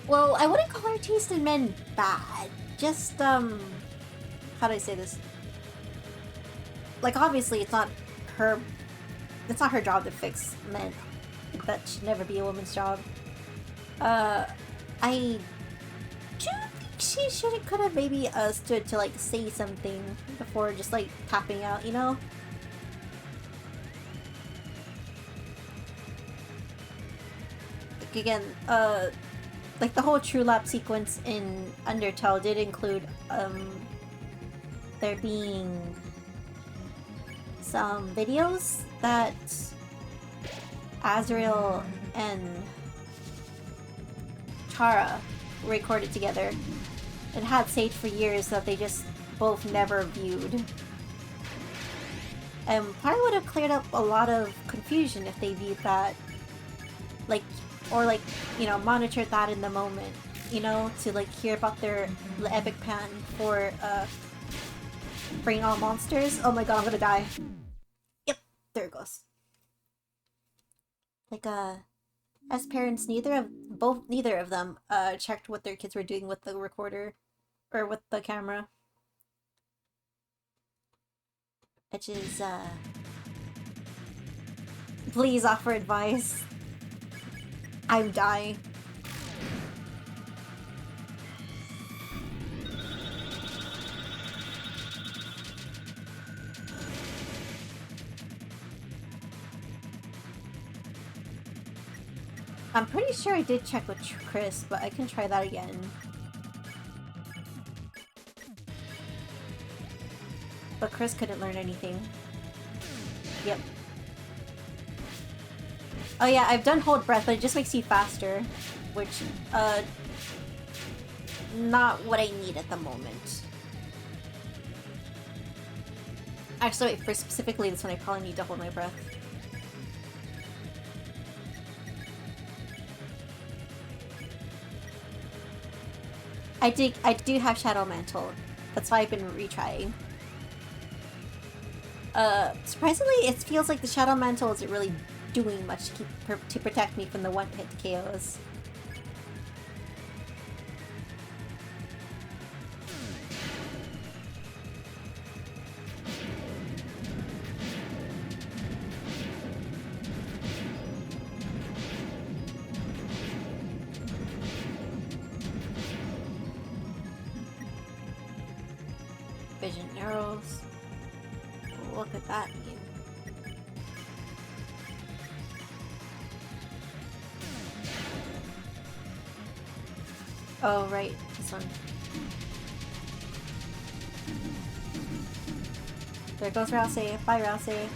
[SPEAKER 1] Well, I wouldn't call her taste in men bad. Just, how do I say this? Like, obviously, it's not her job to fix men. That should never be a woman's job. I do think she could have maybe, stood to, like, say something before just, like, tapping out, you know? Like, again, like, the whole True Lap sequence in Undertale did include, there being some videos that Azrael and Chara recorded together and had saved for years that they just both never viewed. And probably would have cleared up a lot of confusion if they viewed that, like, or like, you know, monitored that in the moment, you know, to like hear about their epic plan for bringing all monsters. Oh my god, I'm gonna die. Yep, there it goes. Like, as parents, neither of them checked what their kids were doing with the recorder or with the camera, which is please offer advice. I'm dying. I'm pretty sure I did check with Chris, but I can try that again. But Chris couldn't learn anything. Yep. Oh yeah, I've done hold breath, but it just makes you faster, which, not what I need at the moment. Actually, wait, for specifically this one, I probably need to hold my breath. I do have Shadow Mantle. That's why I've been retrying. Surprisingly, it feels like the Shadow Mantle isn't really doing much to protect me from the one-hit KOs. Vision arrows. Look at that mean. Oh, right. This one. There goes Rousey. Bye, Rousey.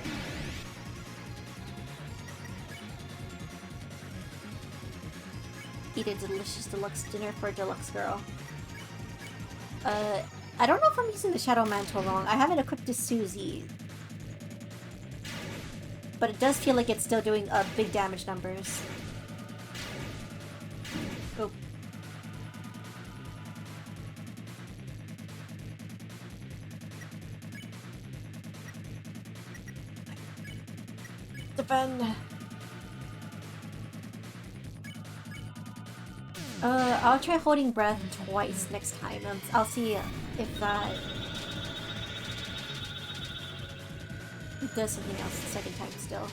[SPEAKER 1] Eat a delicious deluxe dinner for a deluxe girl. I don't know if I'm using the Shadow Mantle wrong. I haven't equipped to Susie. But it does feel like it's still doing big damage numbers. Oh. Defend. I'll try holding breath twice next time. I'll see if that does something else the second time still.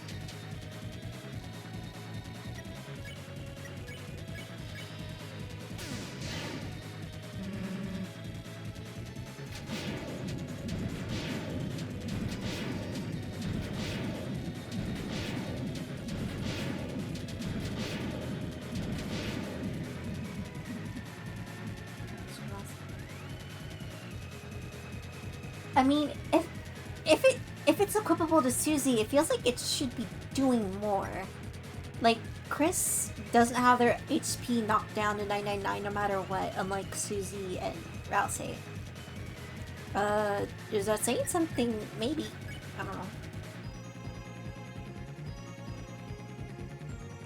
[SPEAKER 1] I mean, if it's equipable to Susie, it feels like it should be doing more. Like, Chris doesn't have their HP knocked down to 999 no matter what, unlike Susie and Rouse. Is that saying something? Maybe. I don't know.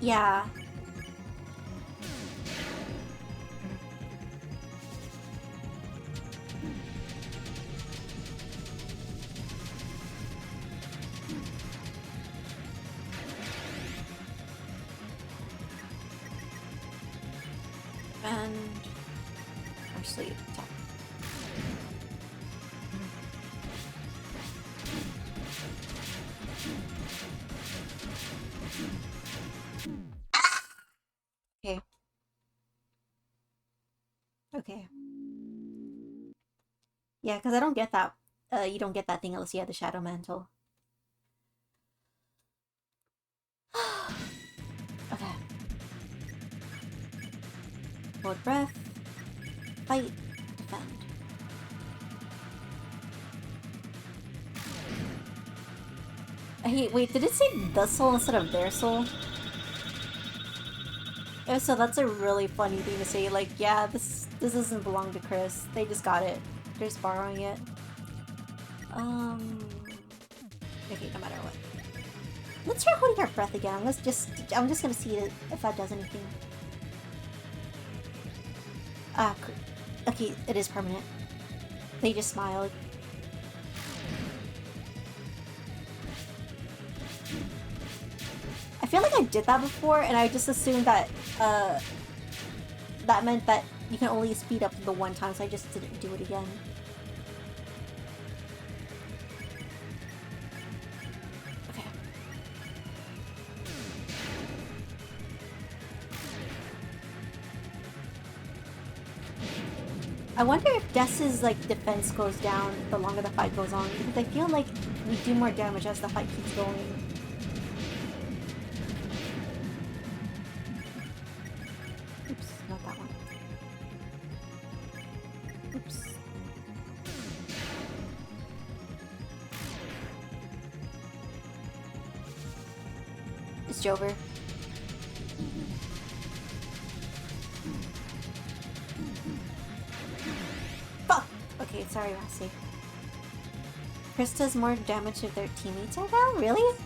[SPEAKER 1] Yeah. And actually attack. Okay. Okay. Yeah, because I don't get that. You don't get that thing unless you have the Shadow Mantle. Okay. Hold breath. Fight. Defend. Hey, wait, did it say the soul instead of their soul? Oh, so that's a really funny thing to say, like, yeah, this doesn't belong to Chris. They just got it. They're just borrowing it. Okay, no matter what. Let's try holding our breath again. I'm just gonna see if that does anything. Okay, it is permanent. They just smiled. I feel like I did that before, and I just assumed that, that meant that you can only speed up the one time, so I just didn't do it again. Okay. I wonder if Dess's, like, defense goes down the longer the fight goes on, because I feel like we do more damage as the fight keeps going. Oops, not that one. Oops. It's Jover. Fuck! Okay, sorry, Rossi. Chris does more damage if their teammates are down? Really?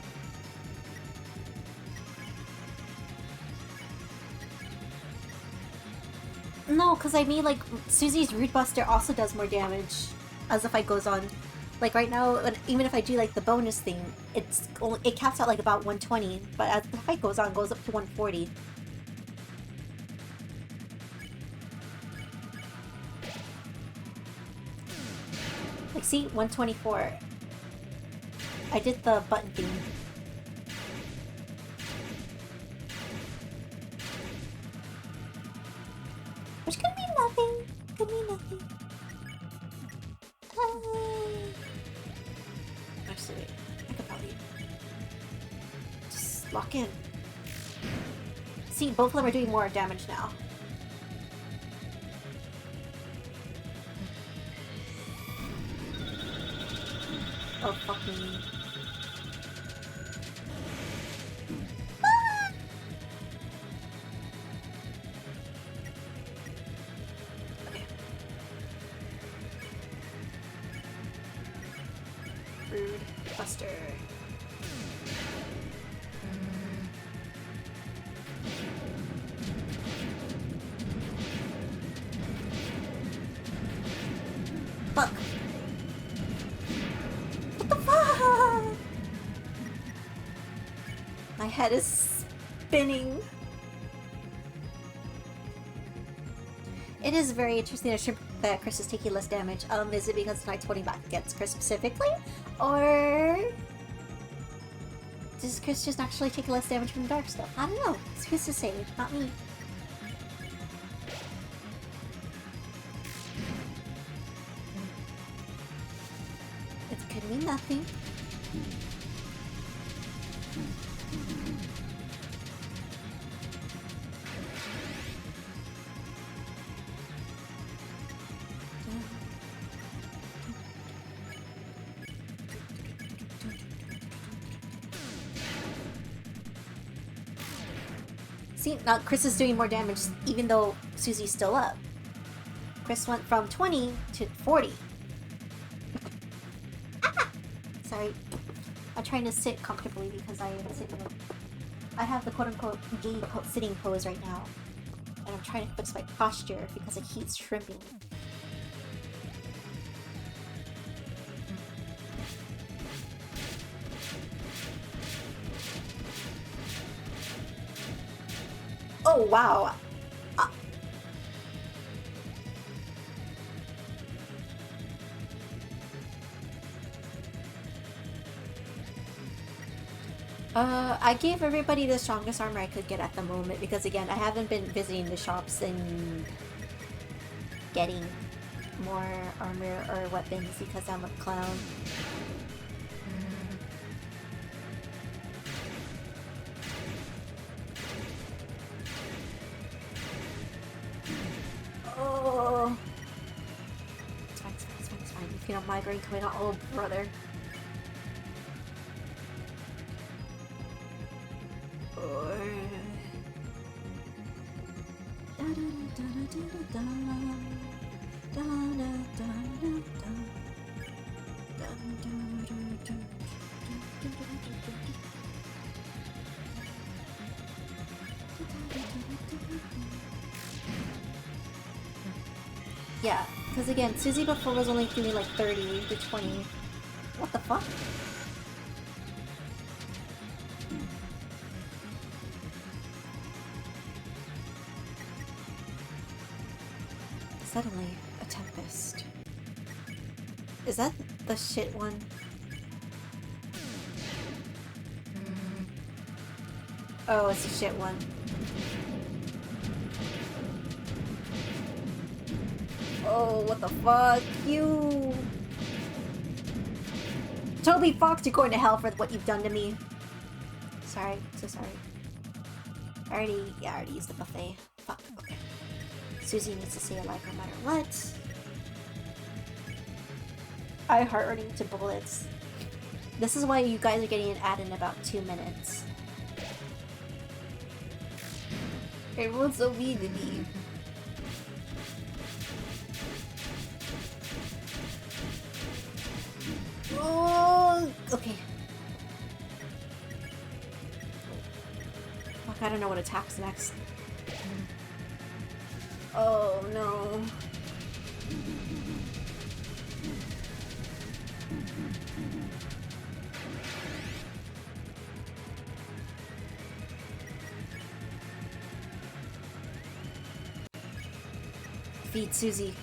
[SPEAKER 1] No, because I mean, like, Susie's Root Buster also does more damage as the fight goes on. Like, right now, even if I do, like, the bonus thing, it caps out, like, about 120, but as the fight goes on, it goes up to 140. Like, see? 124. I did the button thing. Which could mean nothing. Could mean nothing. Actually, wait. I could probably just lock in. See, both of them are doing more damage now. Oh, fuck me. Rude Buster. Fuck. What the fuck? My head is spinning. It is very interesting that Chris is taking less damage. Is it because tonight's holding back against Chris specifically? Or does Chris just actually take less damage from the dark stuff? I don't know. It's Chris to say, not me. It could mean nothing. See, now Chris is doing more damage even though Susie's still up. Chris went from 20 to 40. Ah! Sorry. I'm trying to sit comfortably because I am sitting. I have the quote-unquote gay sitting pose right now. And I'm trying to fix my posture because it keeps shrimping. Oh, wow. I gave everybody the strongest armor I could get at the moment because, again, I haven't been visiting the shops and getting more armor or weapons because I'm a clown. Oh. It's fine, it's fine, it's fine, it's fine. You feel a migraine coming out. Oh, brother. Yeah, because again, Susie before was only doing like 30 to 20. What the fuck? Suddenly, a tempest. Is that the shit one? Oh, it's the shit one. Oh, what the fuck? You... Toby Fox, you're going to hell for what you've done to me. Sorry, so sorry. I already used the buffet. Fuck, okay. Susie needs to stay alive no matter what. I heart running to bullets. This is why you guys are getting an ad in about 2 minutes. Everyone's so mean to me. Oh, okay. Fuck, I don't know what attacks next. Oh no. Feed Susie.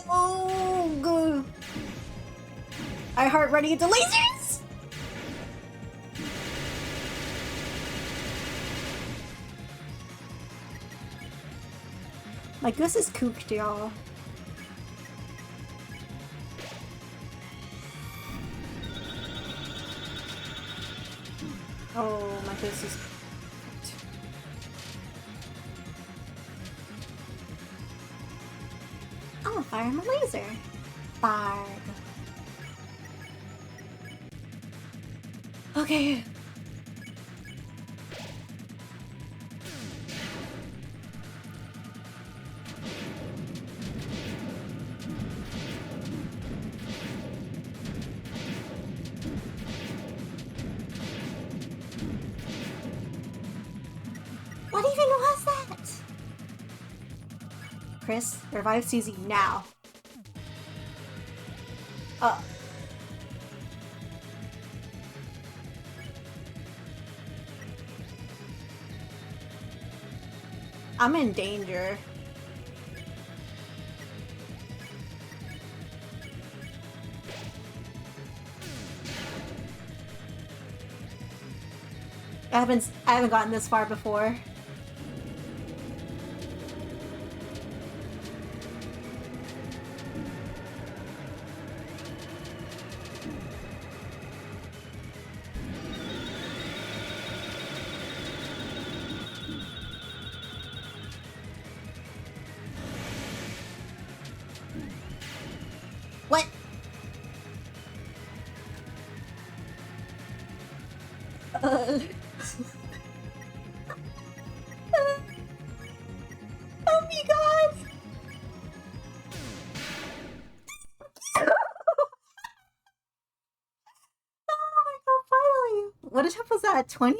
[SPEAKER 1] Oh, good. I heart running into lasers! My goose is cooked, y'all. Oh, my goose is cooked. I'm gonna fire him a laser. Barb. Okay. What even was that? Chris, revive Susie now. I'm in danger. I haven't gotten this far before. What? Photoshop was at 20?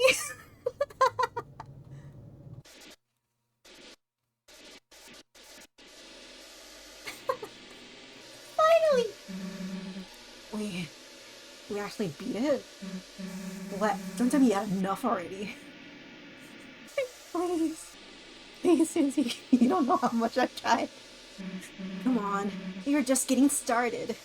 [SPEAKER 1] Finally! We actually beat it? What? Don't tell me you had enough already. Please. Please, Susie. You don't know how much I've tried. Come on. You're just getting started.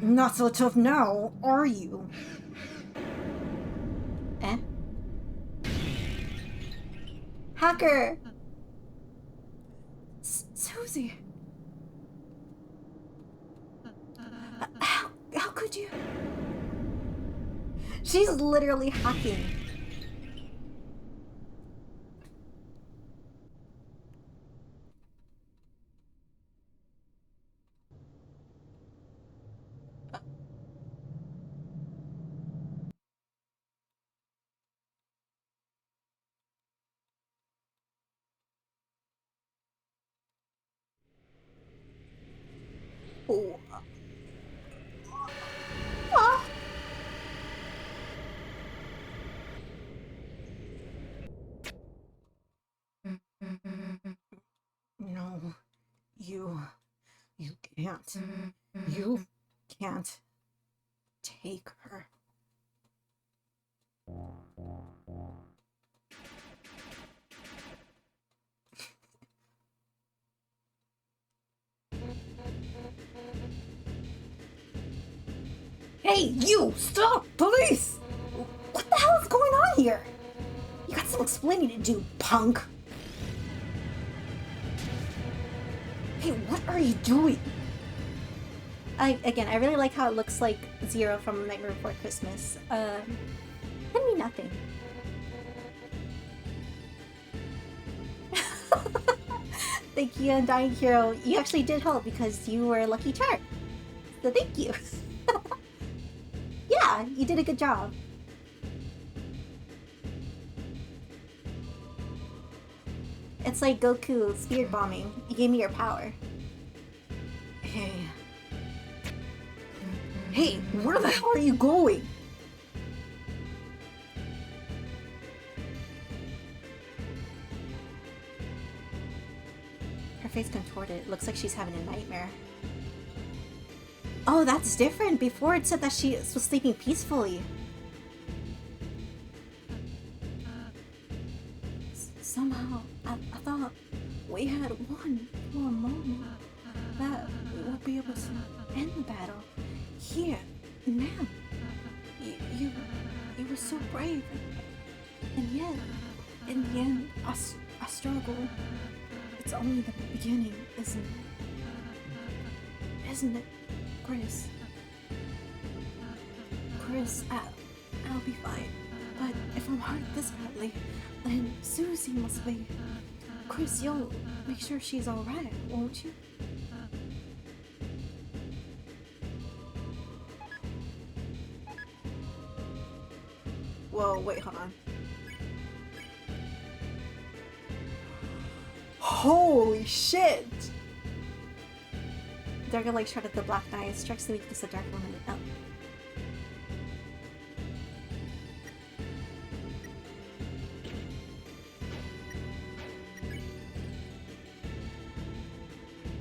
[SPEAKER 1] Not so tough now, are you? Eh? Hacker! Susie! How could you? She's literally hacking. Oh. Ah. No, you can't. You can't take her. Hey, you! Stop! Police! What the hell is going on here? You got some explaining to do, punk! Hey, what are you doing? I really like how it looks like Zero from Nightmare Before Christmas. Can mean nothing. Thank you, Undying Hero. You actually did help because you were a lucky charm. So thank you. Yeah, you did a good job. It's like Goku spirit bombing. You gave me your power. Hey, where the hell are you going? Her face contorted. Looks like she's having a nightmare. Oh, that's different. Before it said that she was sleeping peacefully. Somehow, I thought we had won for a moment. That we would be able to end the battle. Here, ma'am. You were so brave. And yet, in the end, I struggled. It's only the beginning, isn't it? Isn't it, Chris? Chris, I'll be fine. But if I'm hurt this badly, then Susie must be. Chris, you'll make sure she's alright, won't you? Whoa, wait, hold on. Holy shit! Darker light shrouded the Black Knight, strikes the weakness of Dark Woman. Oh.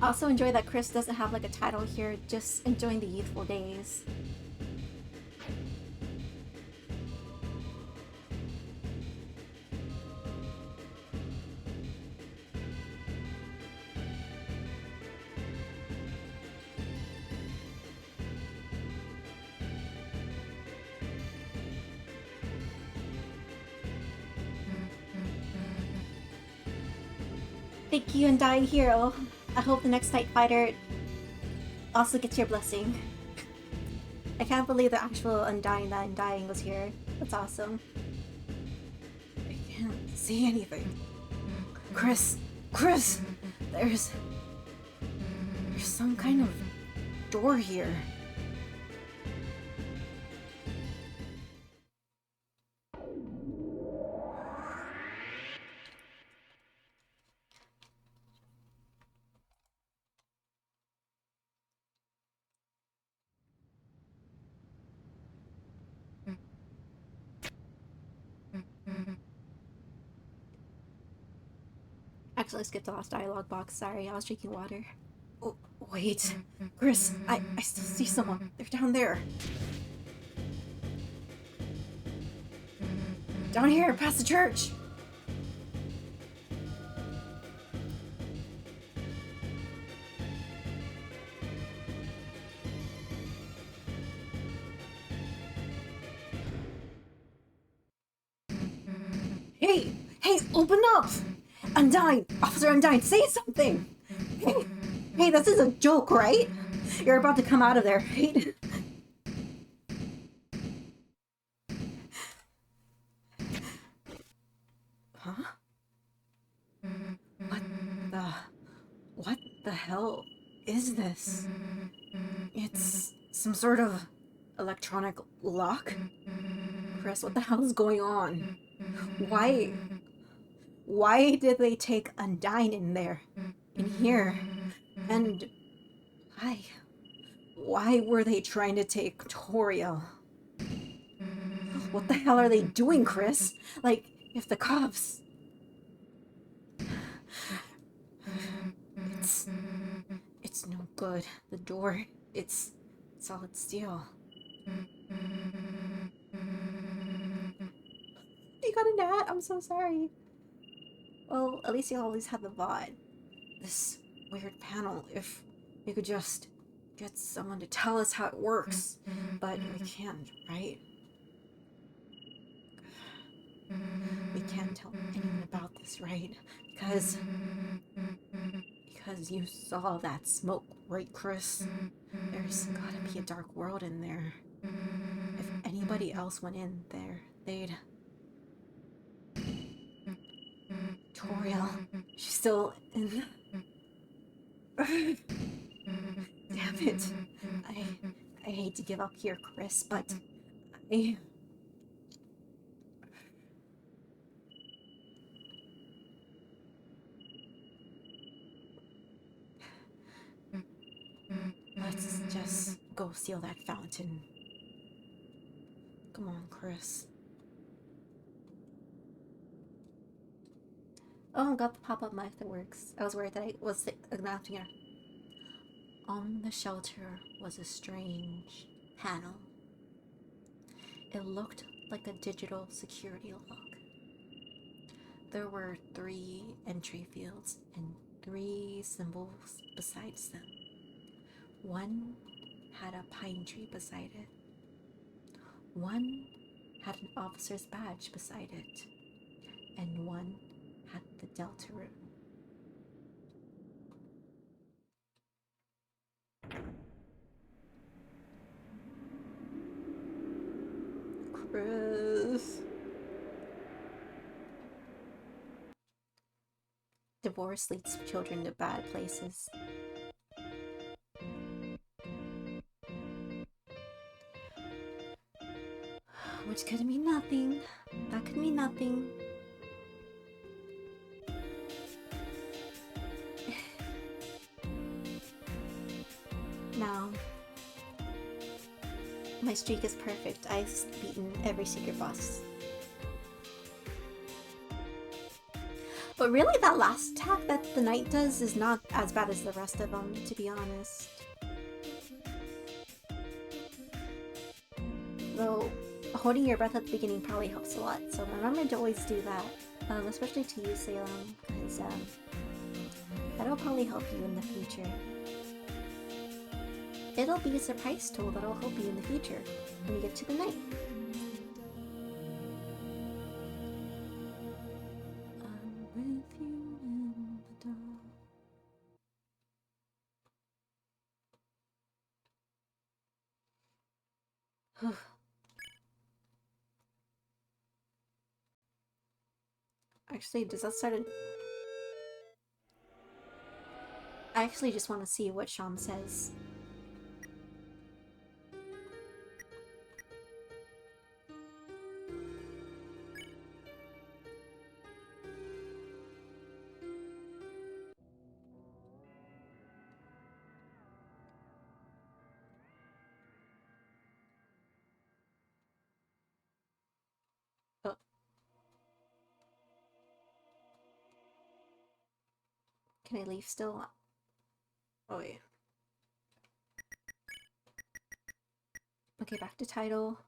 [SPEAKER 1] I also enjoy that Chris doesn't have like a title here, just enjoying the youthful days. Thank you, Undying Hero. I hope the next Night Fighter also gets your blessing. I can't believe the actual Undying was here. That's awesome. I can't see anything. Chris! There's There's some kind of door here. Actually, I skipped the last dialogue box. Sorry, I was drinking water. Oh, wait. Chris, I still see someone. They're down there. Down here, past the church. Hey, open up! Undyne! Officer Undyne, say something! Hey, this is a joke, right? You're about to come out of there, right? Huh? What the hell is this? It's some sort of electronic lock? Chris, what the hell is going on? Why did they take Undyne in there? In here? And why were they trying to take Toriel? What the hell are they doing, Chris? Like, if the cops... It's no good. The door, it's solid steel. You got a gnat? I'm so sorry. Well, at least you always had the VOD. This weird panel, if we could just get someone to tell us how it works. But we can't, right? We can't tell anyone about this, right? Because you saw that smoke, right, Chris? There's gotta be a dark world in there. If anybody else went in there, they'd... Toriel, she's still in... Damn it. I hate to give up here, Chris, but let's just go seal that fountain. Come on, Chris. Oh, got the pop-up mic that works. I was worried that I was announcing it. On the shelter was a strange panel. It looked like a digital security lock. There were 3 entry fields and 3 symbols besides them. One had a pine tree beside it. One had an officer's badge beside it. And one had the Deltarune. Chris. Divorce leads children to bad places. Which could mean nothing. That could mean nothing. Now, my streak is perfect. I've beaten every secret boss. But really, that last attack that the knight does is not as bad as the rest of them, to be honest. Though, holding your breath at the beginning probably helps a lot, so remember to always do that. Especially to use SALEM, because that'll probably help you in the future. It'll be a surprise tool that'll help you in the future when you get to the knight. Actually, does that start I actually just want to see what Sham says. Oh. Can I leave still? Oh, yeah. Okay, back to title.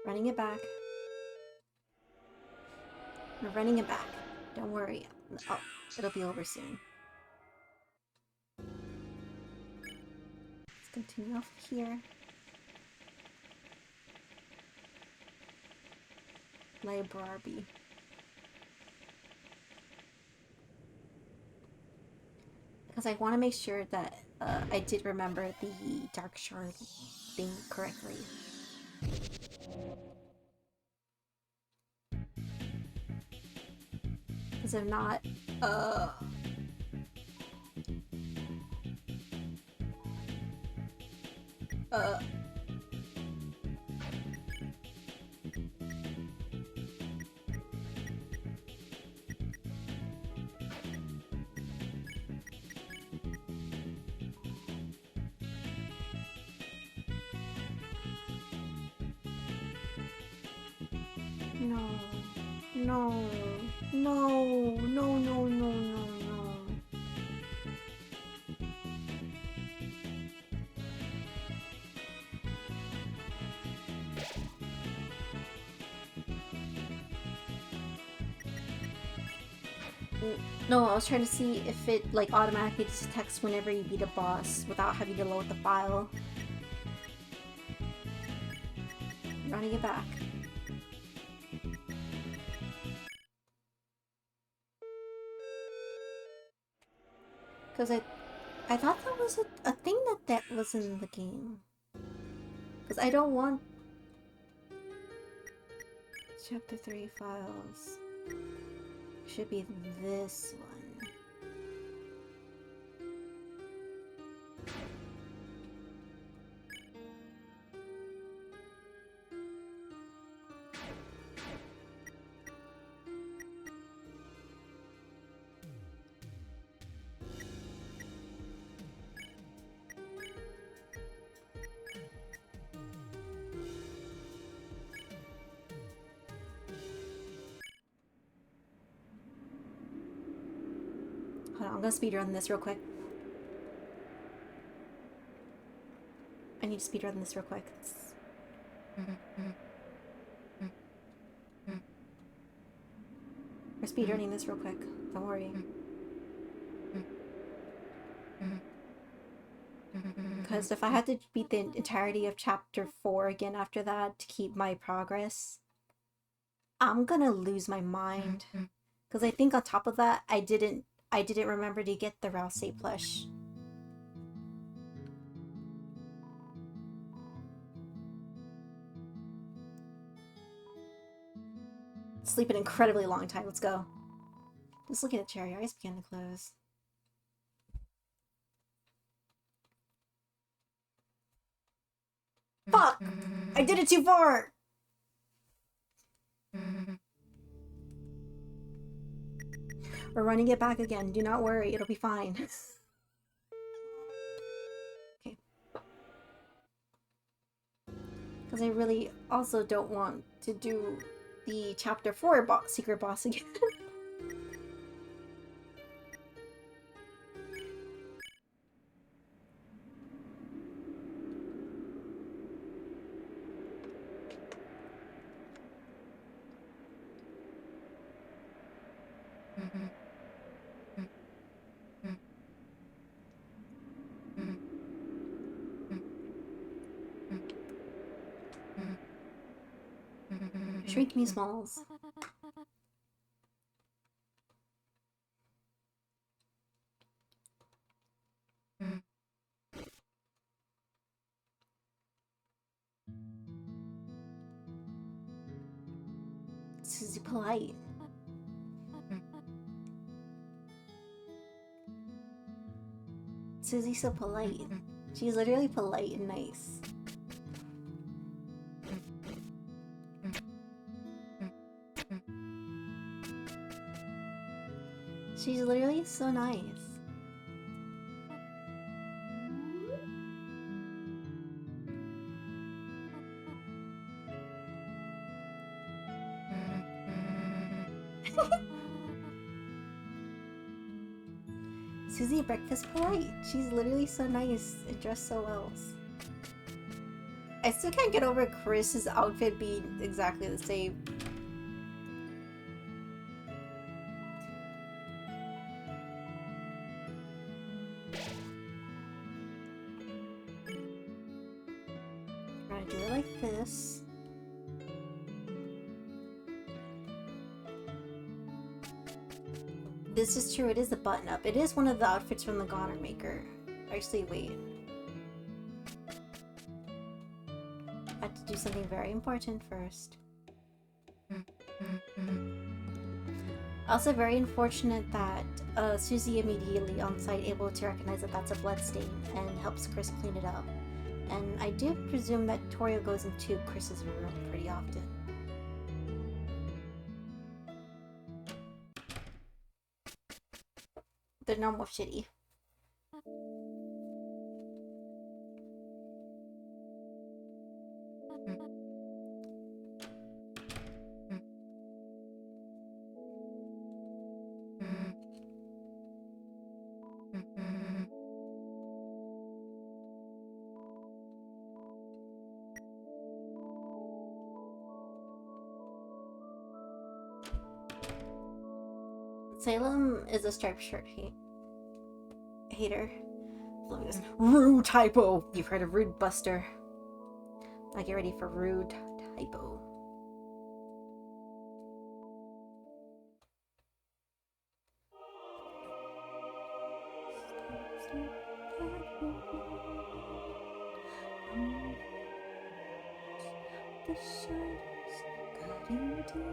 [SPEAKER 1] Running it back. We're running it back. Don't worry. Oh, it'll be over soon. Let's continue off here. Library. Because I want to make sure that I did remember the Dark Shard thing correctly. Because if not, no. No. No. No, no, no, no, no. No, I was trying to see if it like automatically detects whenever you beat a boss without having to load the file. Running it back. Because I thought that was a thing that was in the game. Because I don't want Chapter 3 files. Should be this one. Hold on, I'm gonna speedrun this real quick. I need to speedrun this real quick. We're speedrunning this real quick. Don't worry. Because if I had to beat the entirety of Chapter 4 again after that to keep my progress, I'm gonna lose my mind. Because I think on top of that, I didn't remember to get the Rousey plush. Sleep an incredibly long time. Let's go. Just look at it, Cherry. Eyes begin to close. Fuck! I did it too far! We're running it back again. Do not worry. It'll be fine. Okay. Because I really also don't want to do the Chapter 4 secret boss again. Shrink me smalls. This is polite. Susie's so polite. She's literally polite and nice. She's literally so nice. Susie breakfast polite. She's literally so nice and dressed so well. I still can't get over Chris's outfit being exactly the same. I'm gonna do it like this. This is true, it is a button up. It is one of the outfits from the Goner Maker. Actually, wait. I have to do something very important first. Also very unfortunate that Susie immediately on site able to recognize that that's a blood stain and helps Chris clean it up. And I do presume that Torio goes into Chris's room pretty often. The normal shitty. Salem is a striped shirt hater. Rude typo! You've heard of Rude Buster. Now get ready for Rude typo. The shadows cutting deep.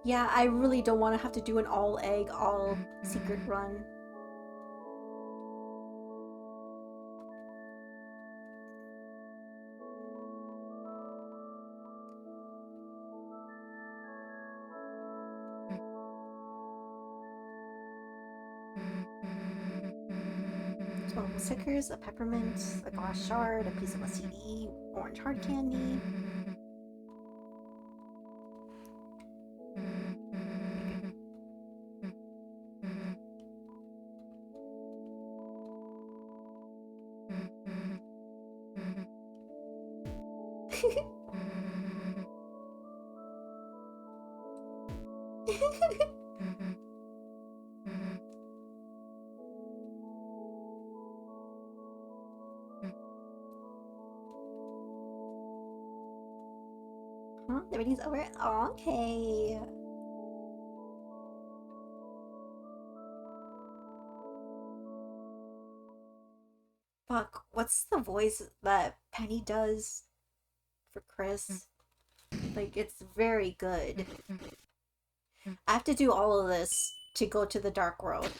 [SPEAKER 1] Yeah, I really don't want to have to do an all egg, all secret run. Smokable stickers, a peppermint, a glass shard, a piece of a CD, orange hard candy. Huh? The meeting's over? Okay. Fuck, what's the voice that Penny does for Chris? Like, it's very good. I have to do all of this to go to the Dark World.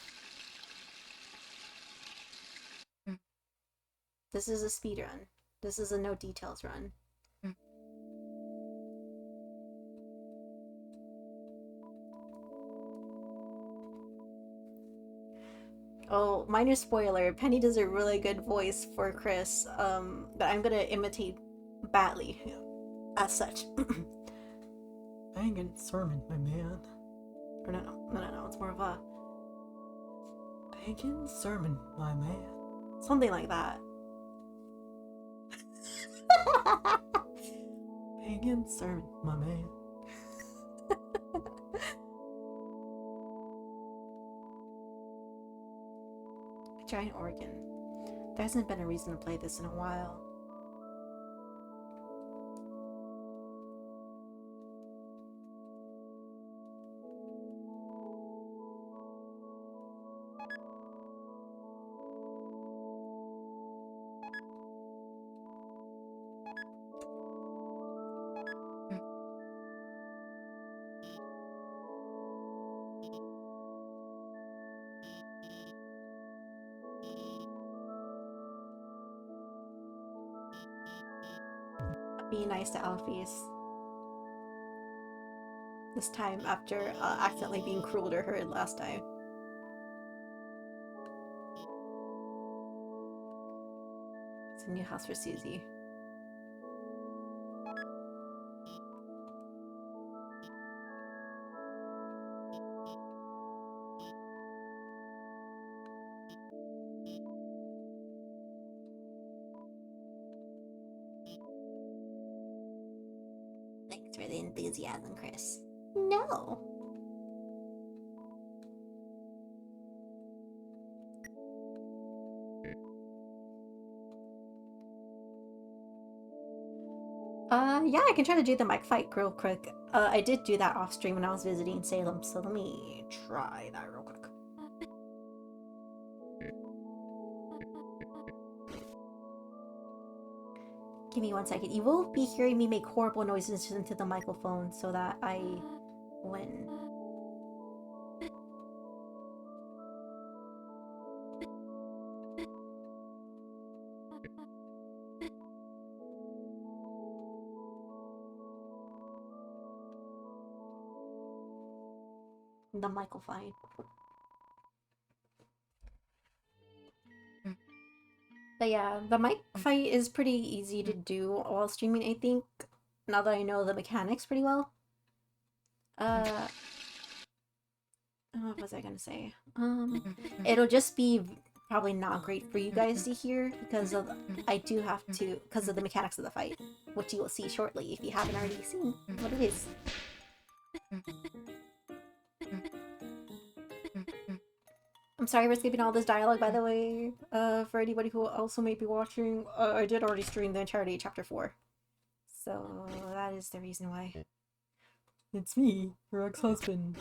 [SPEAKER 1] This is a speed run. This is a no details run. Oh, minor spoiler, Penny does a really good voice for Chris, that I'm gonna imitate badly, as such. Bangin' sermon, my man. Or no, it's more of a... Bangin' sermon, my man. Something like that. Bangin' sermon, my man. Giant organ. There hasn't been a reason to play this in a while. Be nice to Alphys. This time after accidentally being cruel to her last time. It's a new house for Susie. Thanks for the enthusiasm, Chris. No! Yeah, I can try to do the mic fight real quick. I did do that off stream when I was visiting Salem, so let me try that real quick. Give me 1 second. You will be hearing me make horrible noises into the microphone so that I win. The mic will fine. But yeah, the mic fight is pretty easy to do while streaming, I think. Now that I know the mechanics pretty well. What was I gonna say? It'll just be probably not great for you guys to hear because of because of the mechanics of the fight, which you will see shortly if you haven't already seen what it is. I'm sorry for skipping all this dialogue, by the way. For anybody who also may be watching, I did already stream the entirety of Chapter 4. So that is the reason why. It's me, her ex-husband.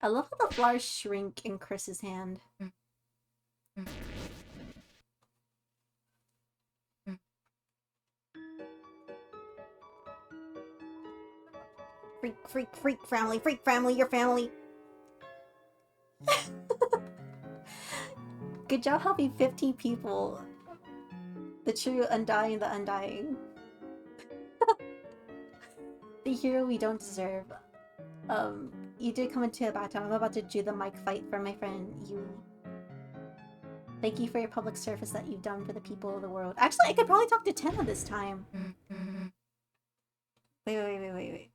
[SPEAKER 1] I love how the flowers shrink in Chris's hand. Freak family, your family. Good job helping 15 people. The true undying, the undying. The hero we don't deserve. You did come into a bad time. I'm about to do the mic fight for my friend Yui. Thank you for your public service that you've done for the people of the world. Actually, I could probably talk to Tenna this time. Wait.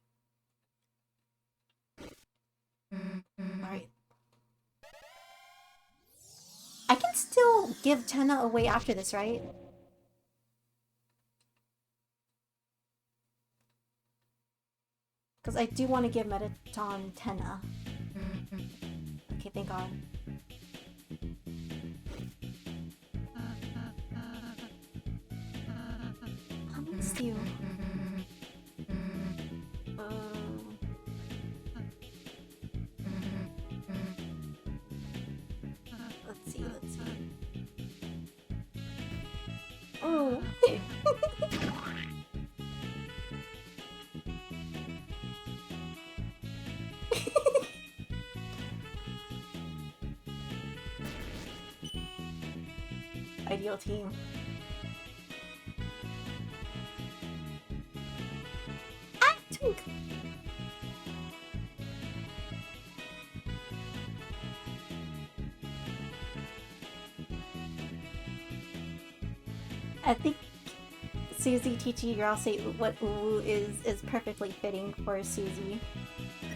[SPEAKER 1] Alright. I can still give Tenna away after this, right? Because I do want to give Metaton Tenna. Okay, thank God. Let's do. Let's see. Oh. Ideal team. Twink. I think Susie teaching Rouse what Uwu is perfectly fitting for Susie.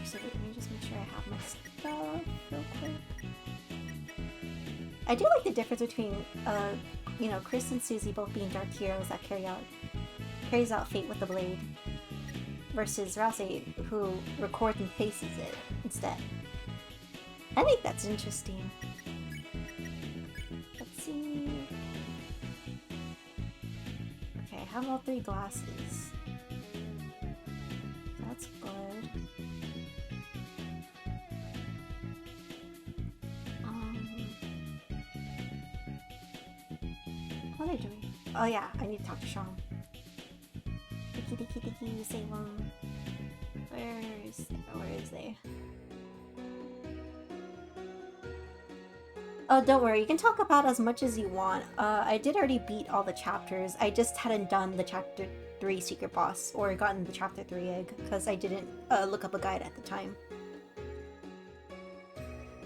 [SPEAKER 1] So let me just make sure I have my stuff real quick. I do like the difference between Chris and Susie both being dark heroes that carries out fate with the blade, versus Rouse who records and faces it instead. I think that's interesting. Let's see. Okay, I have all 3 glasses. That's good. What are they doing? Oh yeah, I need to talk to Sean. Tiki, Salem. Where is they? Oh, don't worry. You can talk about as much as you want. I did already beat all the chapters. I just hadn't done the chapter 3 secret boss or gotten the chapter 3 egg because I didn't look up a guide at the time.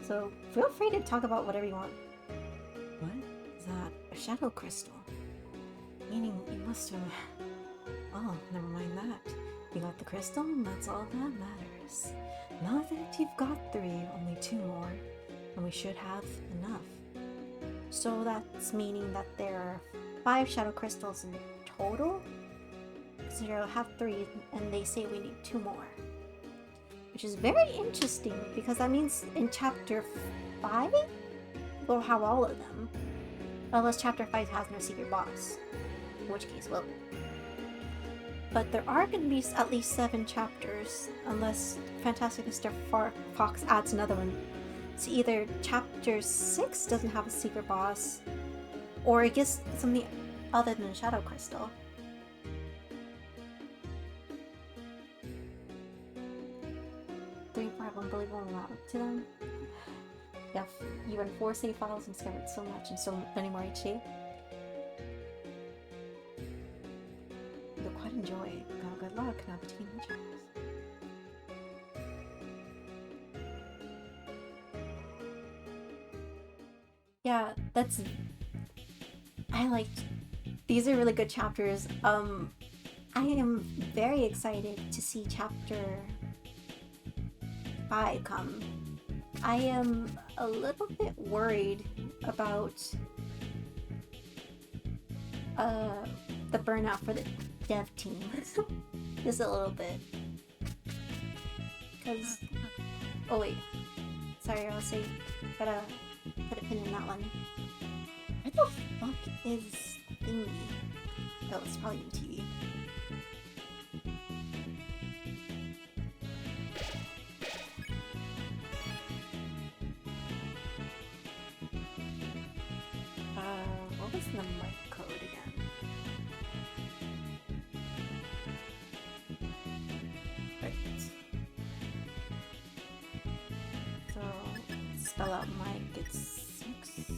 [SPEAKER 1] So feel free to talk about whatever you want. What is that? A shadow crystal? Meaning you must have... Oh, never mind that. You got the crystal, and that's all that matters. Now that you've got 3, only 2 more, and we should have enough. So that's meaning that there are 5 shadow crystals in total? So you'll have 3, and they say we need 2 more. Which is very interesting, because that means in chapter 5, we'll have all of them. Unless chapter 5 has no secret boss. In which case, well... But there are going to be at least 7 chapters, unless Fantastic Mr. Fox adds another one. So either chapter 6 doesn't have a secret boss, or it gets something other than Shadow Crystal. Unbelievable amount to them. Yeah, you run 4 save files and discovered so much and so many more each day. You'll quite enjoy it. Good luck now between the chapters. Yeah, that's... I liked... These are really good chapters. I am very excited to see chapter 5 come. I am a little bit worried about the burnout for the dev team. Just a little bit. Because... Oh wait. Sorry, I'll say... Gotta put a pin in that one. Where the fuck is thingy? Oh, it's probably in TV. What was the mic code again? Right. So, spell out mic, it's 6.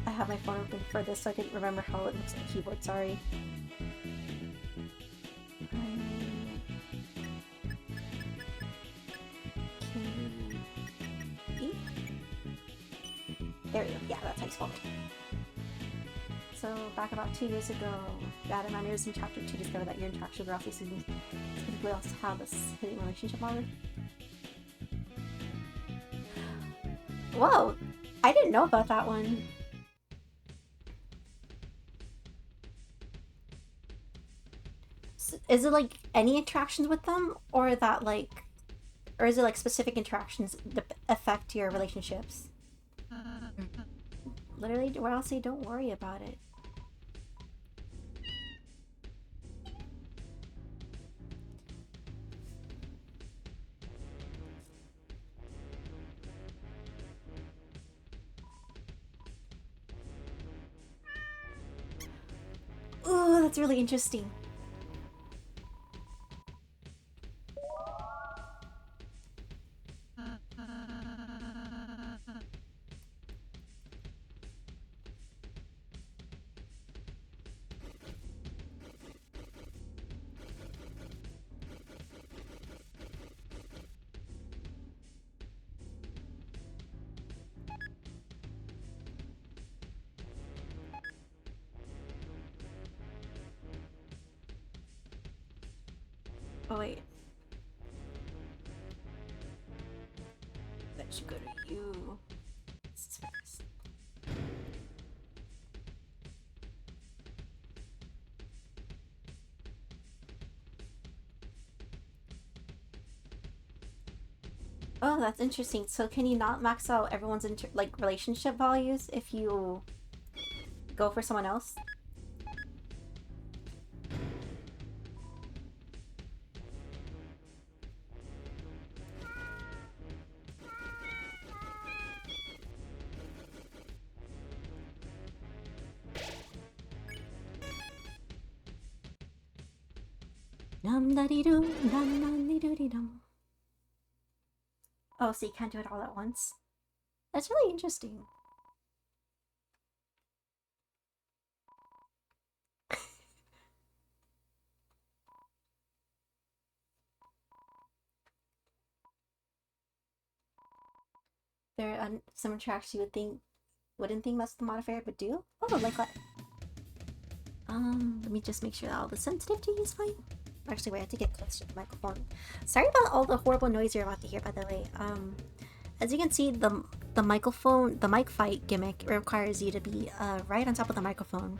[SPEAKER 1] I have my phone open for this, so I didn't remember how it looks on the keyboard, sorry. There we go. Yeah, that's how you spell it. So, back about 2 years ago, Data Miners in Chapter 2 discovered that your interaction with Ralphie students typically also have this hidden relationship model. Whoa! I didn't know about that one. So, is it like any interactions with them, or that like, or is it like specific interactions that affect your relationships? Literally, where I'll say don't worry about it. Ooh, that's really interesting. Oh wait. That should go to you. This is first. Oh, that's interesting. So can you not max out everyone's like relationship values if you go for someone else? Dum da dee doo, dum dum dee doo dee dum. Oh, so you can't do it all at once? That's really interesting. There are some tracks you wouldn't think that's the modifier, but do? Oh, like what? Let me just make sure that all the sensitivity is fine. Actually, wait, I have to get close to the microphone. Sorry about all the horrible noise you're about to hear, by the way. As you can see, the microphone, the mic fight gimmick requires you to be right on top of the microphone.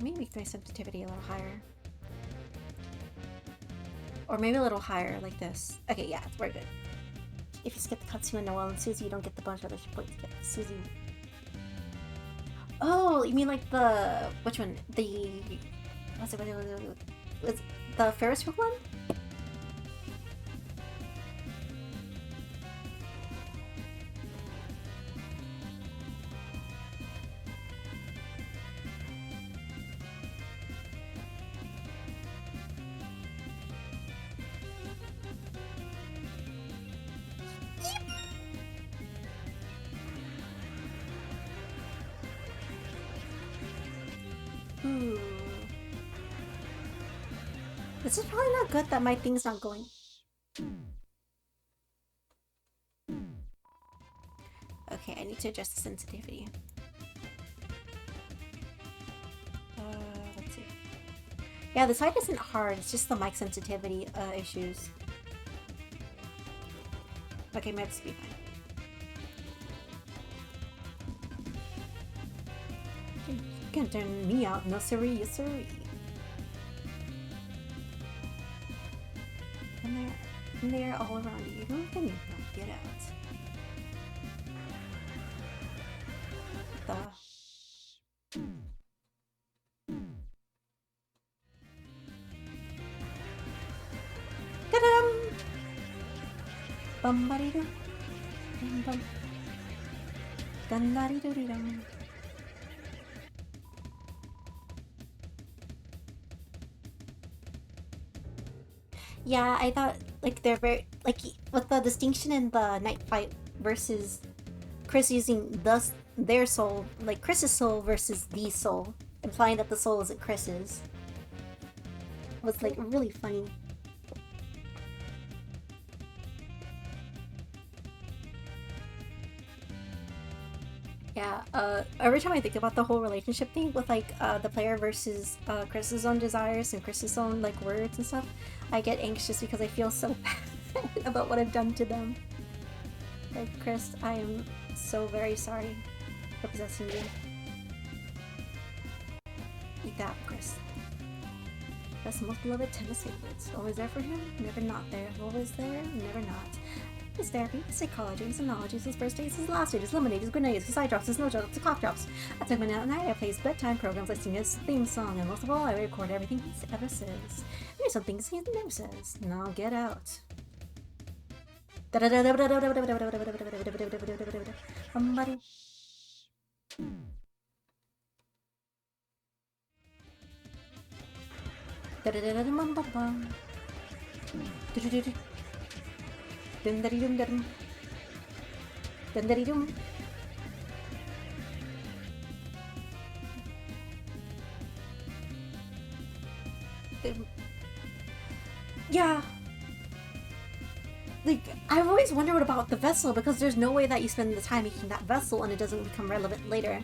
[SPEAKER 1] Maybe make my sensitivity a little higher. Or maybe a little higher, like this. Okay, yeah, we're good. If you skip the cutscene with Noelle and Susie, you don't get the bunch of other points to get Susie. Oh, you mean like the... which one? The... what's it? Was the Ferris wheel one? Ooh. This is probably not good that my thing's not going. Okay, I need to adjust the sensitivity. Let's see. Yeah, the side isn't hard, it's just the mic sensitivity issues. Okay, might be fine. You can't turn me out, no siree, yes siree. And they're all around you. You don't get anything. Get out. Ta-dam! Bum-ba-dee-doo. Bum-bum. Dun-da-dee-doo-dee-dum. Yeah, I thought, like, they're very, like, with the distinction in the night fight versus Chris using their soul, like Chris's soul versus the soul, implying that the soul isn't Chris's, was, like, really funny. Yeah, every time I think about the whole relationship thing with, like, the player versus Chris's own desires and Chris's own, like, words and stuff, I get anxious because I feel so bad about what I've done to them. Like, Chris, I am so very sorry for possessing you. Eat that, Chris. That's the most beloved tennis favorites. Always there for him, never not there. Always there, never not. His therapy, his psychology, his analogies, his first days, his last days, his lemonade, his grenades, his eye drops, his snow drops, his cough drops. I take my night and I play his bedtime programs, I sing his theme song, and most of all, I record everything he ever says. There's some things he never says. Now get out. Somebody. Yeah. Like, I've always wondered about the vessel because there's no way that you spend the time making that vessel and it doesn't become relevant later.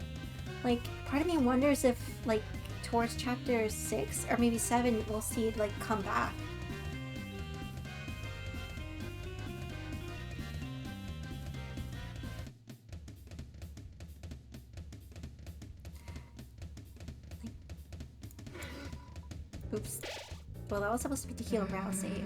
[SPEAKER 1] Like, part of me wonders if, like, towards chapter 6 or maybe 7 we'll see it, like, come back. Oops. Well, that was supposed to be to heal Rousey.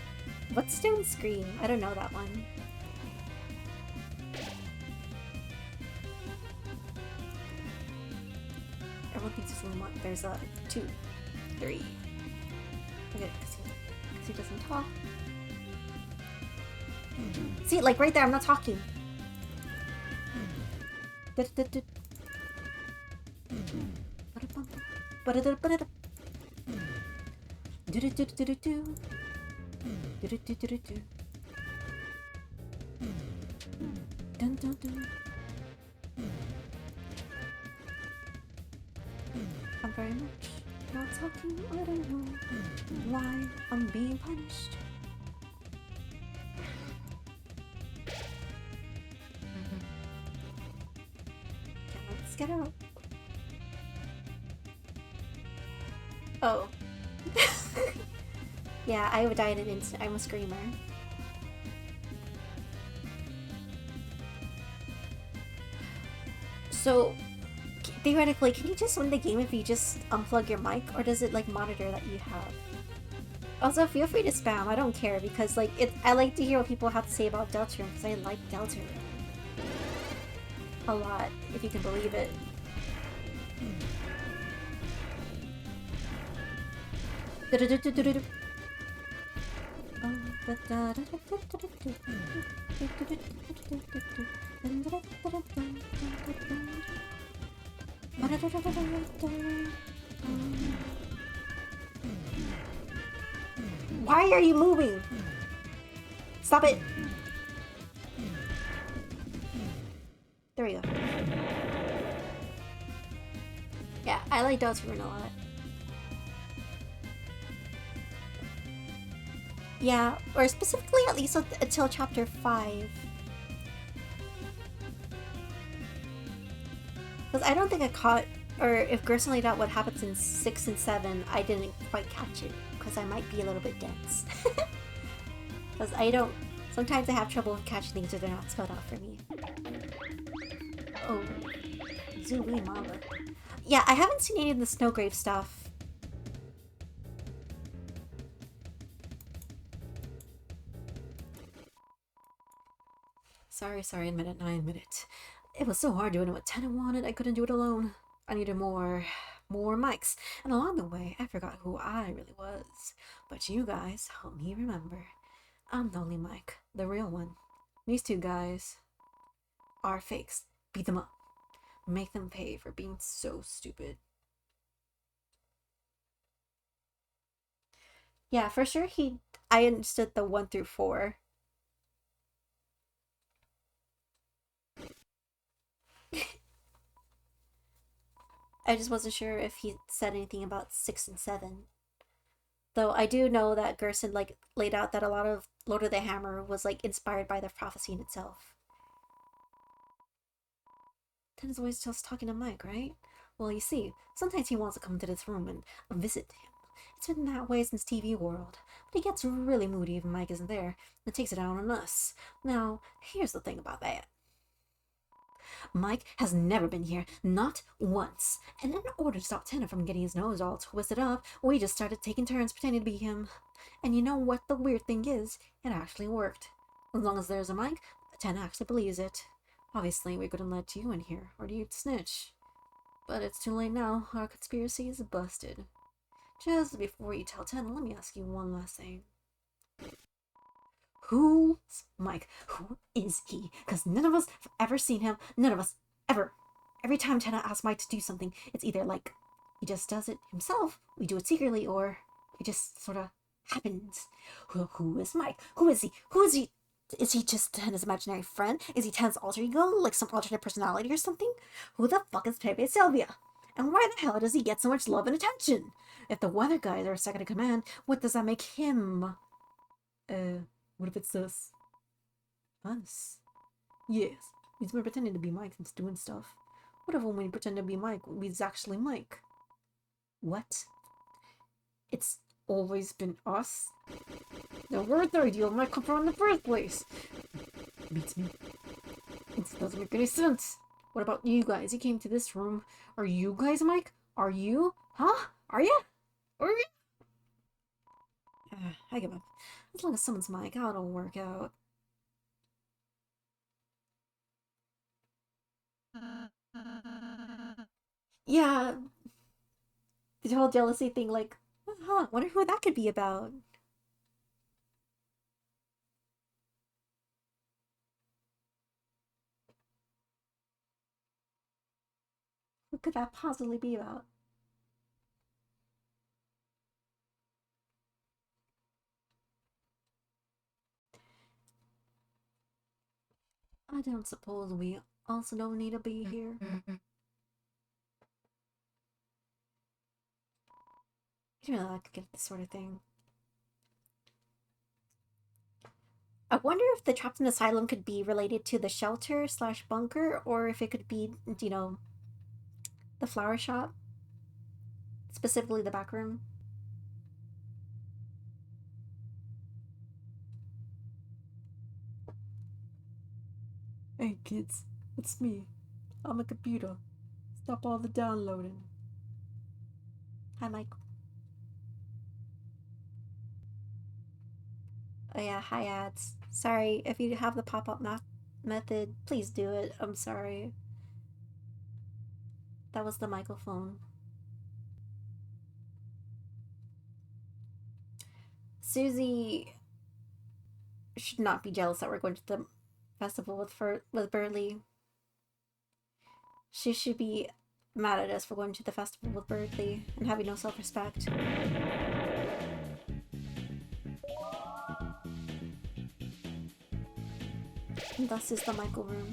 [SPEAKER 1] What's Stone Scream? I don't know that one. Everyone thinks there's only one. There's a 2, 3. Okay, because he doesn't talk. See, like right there, I'm not talking. I'm very much not talking. I don't know why I'm being punished. Let's get out. Oh. Yeah, I would die in an instant. I'm a screamer. So, theoretically, can you just win the game if you just unplug your mic, or does it like monitor that you have? Also, feel free to spam. I don't care because like I like to hear what people have to say about Deltarune because I like Deltarune a lot, if you can believe it. Why are you moving? Stop it! There we go. Yeah, I like Deltarune a lot. Yeah, or specifically at least until chapter 5. Because I don't think I caught, or if Gerson laid out what happens in 6 and 7, I didn't quite catch it. Because I might be a little bit dense. Because I don't, sometimes I have trouble catching things if they're not spelled out for me. Oh, Zooey Mama. Yeah, I haven't seen any of the Snowgrave stuff. Sorry, admit it, I admit it. It was so hard doing what Tenna wanted, I couldn't do it alone. I needed more mics, and along the way, I forgot who I really was. But you guys helped me remember. I'm the only Mike, the real one. These two guys are fakes. Beat them up. Make them pay for being so stupid. Yeah, for sure I understood the 1 through 4. I just wasn't sure if he said anything about 6 and 7. Though I do know that Gerson like laid out that a lot of Lord of the Hammer was like inspired by the prophecy in itself. Tenna's always just talking to Mike, right? Well, you see, sometimes he wants to come to this room and visit him. It's been that way since TV World. But he gets really moody if Mike isn't there and takes it out on us. Now, here's the thing about that. Mike has never been here, not once. And in order to stop Tenna from getting his nose all twisted up, we just started taking turns pretending to be him. And you know what the weird thing is? It actually worked. As long as there's a Mike, Tenna actually believes it. Obviously, we couldn't let you in here, or you'd snitch. But it's too late now. Our conspiracy is busted. Just before you tell Tenna, let me ask you one last thing. Who's Mike? Who is he? Because none of us have ever seen him. None of us ever. Every time Tenna asks Mike to do something, it's either like he just does it himself, we do it secretly, or it just sort of happens. Who is Mike? Who is he? Who is he? Is he just Tenna's imaginary friend? Is he Tenna's alter ego, like some alternate personality or something? Who the fuck is Pepe Sylvia? And why the hell does he get so much love and attention? If the weather guys are second in command, what does that make him? What if it's us? Us? Yes, he's been pretending to be Mike and doing stuff. What if when we pretend to be Mike, he's actually Mike? What? It's always been us? Then where'd the idea Mike come from in the first place? Beats me. It doesn't make any sense. What about you guys? You came to this room. Are you guys Mike? Are you? Huh? Are you? Are you? I give up. Killing someone's mic, that'll work out. Yeah, the whole jealousy thing, like, wonder who that could be about. What could that possibly be about? I don't suppose we also don't need to be here. You know, I could get this sort of thing. I wonder if the Trapped in Asylum could be related to the shelter slash bunker, or if it could be, you know, the flower shop, specifically the back room. Hey kids, it's me. I'm a computer. Stop all the downloading. Hi, Mike. Oh yeah, hi ads. Sorry, if you have the pop-up method, please do it. I'm sorry. That was the microphone. Susie should not be jealous that we're going to the festival with Burley. She should be mad at us for going to the festival with Burley and having no self-respect. And thus is the Michael room.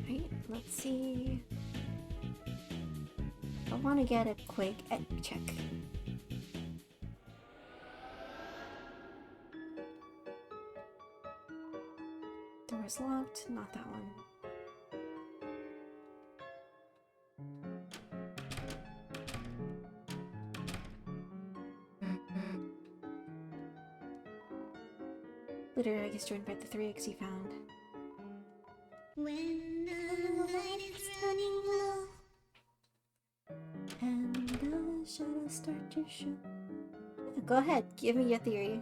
[SPEAKER 1] Right, let's see. I want to get a quick egg check. Door's locked, not that one. Later, I guess joined by the 3 eggs he found. When the light is turning low and the shadows start to show. Yeah, go ahead, give me your theory.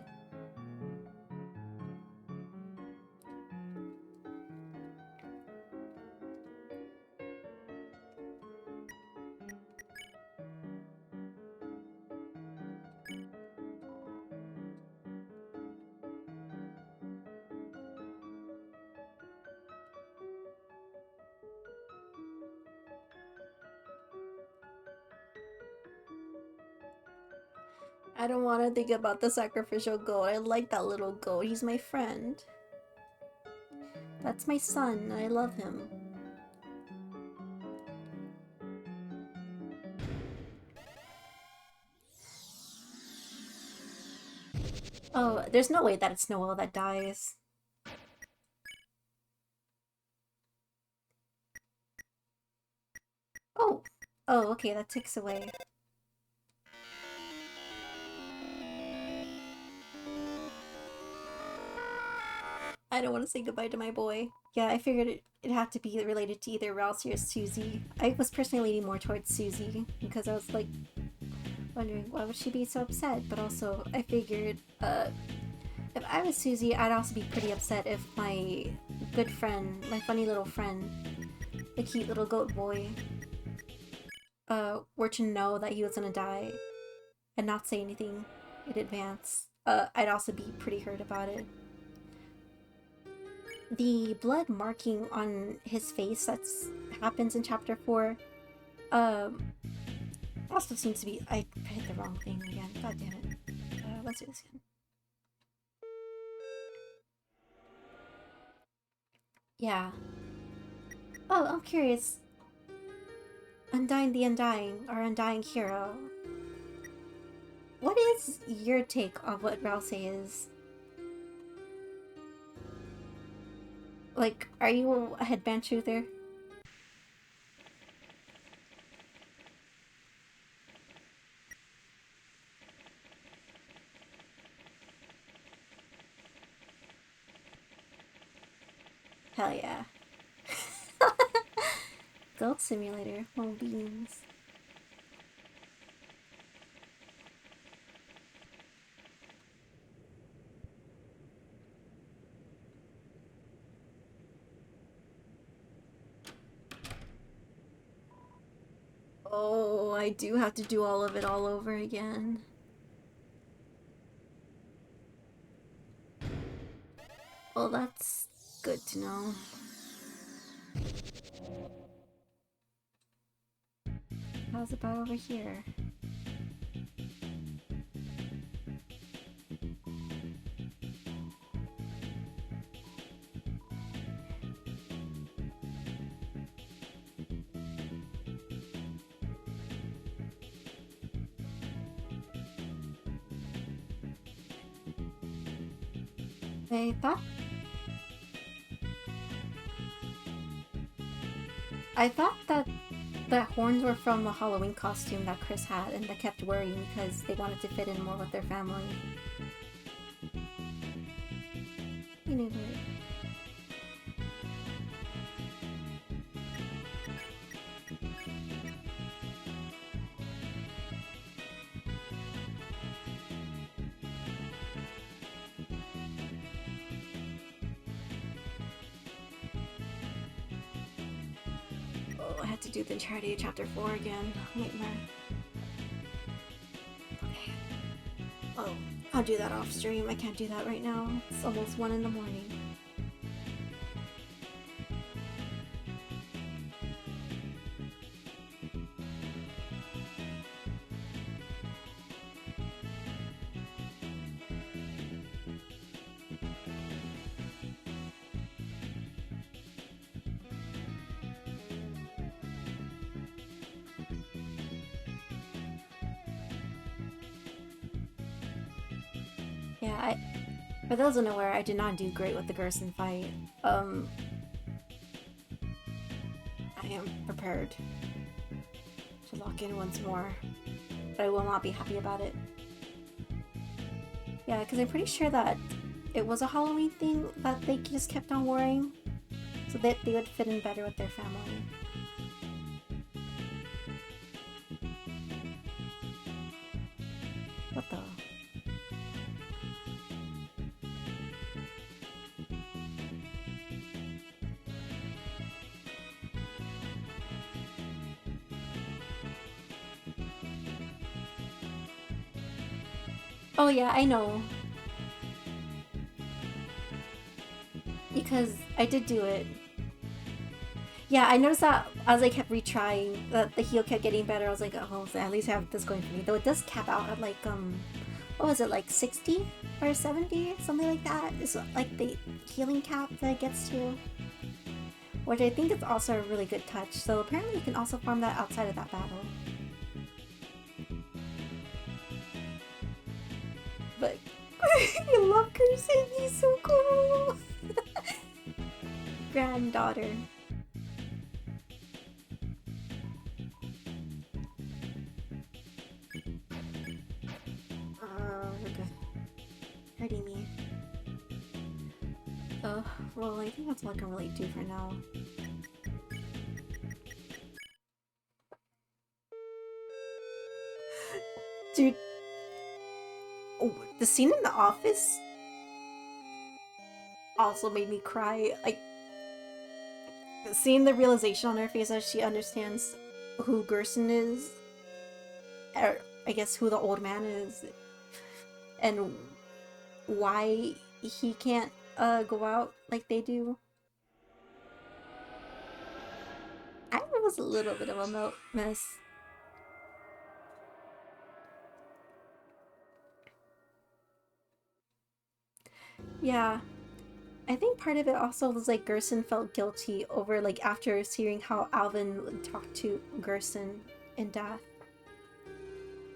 [SPEAKER 1] I don't want to think about the sacrificial goat. I like that little goat. He's my friend. That's my son. I love him. Oh, there's no way that it's Noelle that dies. Oh! Oh, okay, that takes away. I don't want to say goodbye to my boy. Yeah, I figured it'd have to be related to either Rousey or Susie. I was personally leaning more towards Susie, because I was like, wondering why would she be so upset, but also I figured, if I was Susie, I'd also be pretty upset if my good friend, my funny little friend, the cute little goat boy, were to know that he was gonna die and not say anything in advance. I'd also be pretty hurt about it. The blood marking on his face that's happens in chapter 4, also seems to be... I hit the wrong thing again. God damn it. Let's do this again. Yeah. Oh, I'm curious. Undying the Undying, our Undying hero. What is your take on what Rousey is? Like, are you a headband truther? Hell yeah. Goat Simulator, home beans. Oh, I do have to do all of it all over again. Well, that's good to know. How's it about over here? I thought that the horns were from a Halloween costume that Chris had and that kept wearing because they wanted to fit in more with their family. You knew it. I had to do the entirety of chapter 4 again. Nightmare. Okay. Oh, I'll do that off stream. I can't do that right now. It's almost 1 in the morning. Yeah, for those unaware, I did not do great with the Gerson fight. I am prepared to lock in once more, but I will not be happy about it. Yeah, because I'm pretty sure that it was a Halloween thing that they just kept on wearing, so that they would fit in better with their family. What the? Oh yeah, I know. Because I did do it. Yeah, I noticed that as I kept retrying, that the heal kept getting better. I was like, oh, so at least I have this going for me. Though it does cap out at like, what was it, like 60 or 70? Something like that. It's like the healing cap that it gets to. Which I think is also a really good touch. So apparently you can also farm that outside of that battle. But I love Cursing, he's so cool! Granddaughter. Hurting me. Well, I think that's all I can really do for now. Dude. Oh, the scene in the office also made me cry. Like, seeing the realization on her face as she understands who Gerson is, or I guess who the old man is, and why he can't go out like they do. I was a little bit of a mess. Yeah. I think part of it also was like Gerson felt guilty over like after hearing how Alvin talked to Gerson in death.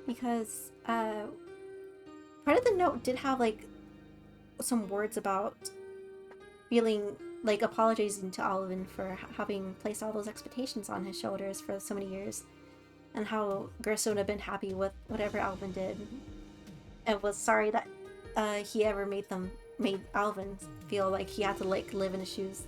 [SPEAKER 1] Because part of the note did have like some words about feeling like apologizing to Alvin for having placed all those expectations on his shoulders for so many years, and how Gerson would have been happy with whatever Alvin did, and was sorry that he ever made Alvin feel like he had to like live in his shoes.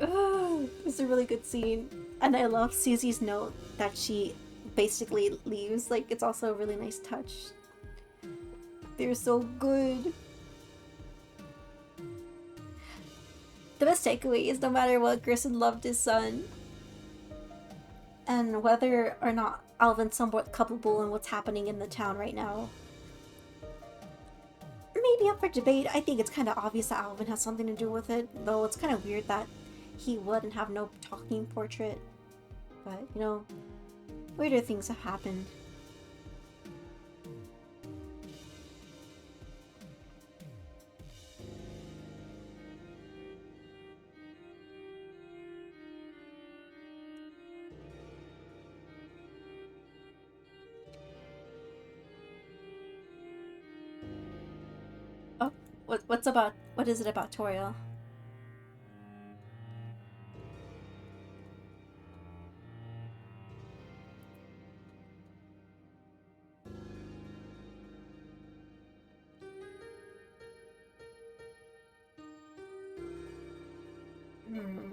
[SPEAKER 1] It's a really good scene, and I love Susie's note that she basically leaves. Like, it's also a really nice touch. They're so good. The best takeaway is no matter what, Gerson loved his son. and whether or not Alvin's somewhat culpable in what's happening in the town right now may be up for debate. I think it's kind of obvious that Alvin has something to do with it, though it's kind of weird that he wouldn't have no talking portrait. But, you know, weirder things have happened. Oh, what is it about Toriel?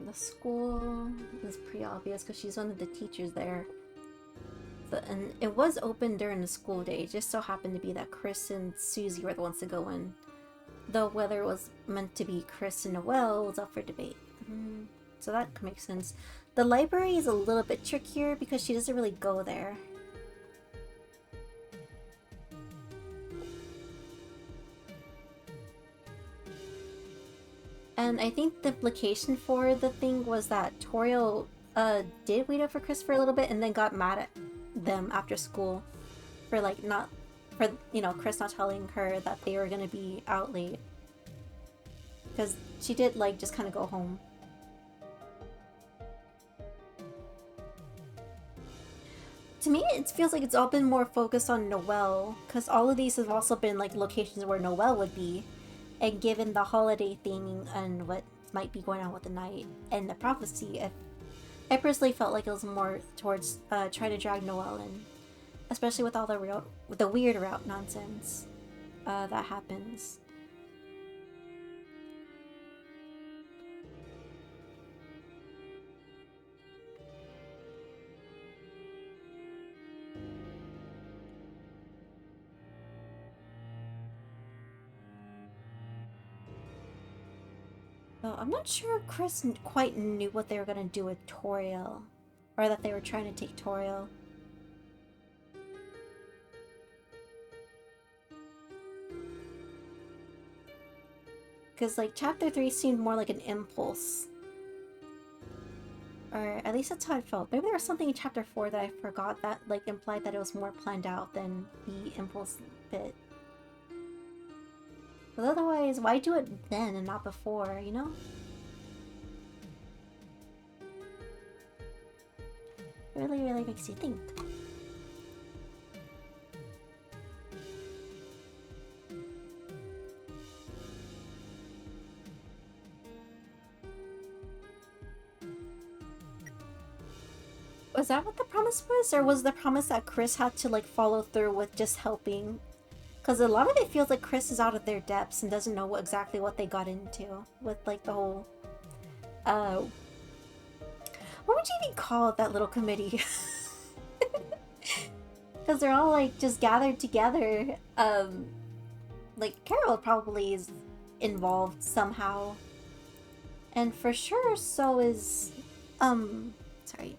[SPEAKER 1] The school is pretty obvious because she's one of the teachers there. And it was open during the school day. It just so happened to be that Chris and Susie were the ones to go in. Though whether it was meant to be Chris and Noelle was up for debate. So that makes sense. The library is a little bit trickier because she doesn't really go there. And I think the implication for the thing was that Toriel did wait up for Chris for a little bit and then got mad at them after school for Chris not telling her that they were gonna be out late. Because she did just kind of go home. To me, it feels like it's all been more focused on Noelle, because all of these have also been locations where Noelle would be. And given the holiday theming and what might be going on with the night and the prophecy, I personally felt like it was more towards trying to drag Noelle in, especially with all the weird route nonsense that happens. I'm not sure if Chris quite knew what they were gonna do with Toriel, or that they were trying to take Toriel. Because chapter 3 seemed more like an impulse. Or at least that's how I felt. Maybe there was something in chapter 4 that I forgot that implied that it was more planned out than the impulse bit. But otherwise, why do it then and not before, you know? It really, really makes you think. Was that what the promise was? Or was the promise that Chris had to follow through with just helping? Because a lot of it feels like Chris is out of their depths and doesn't know exactly what they got into with the whole what would you even call that little committee? Because they're all just gathered together. Carol probably is involved somehow. And for sure so is sorry.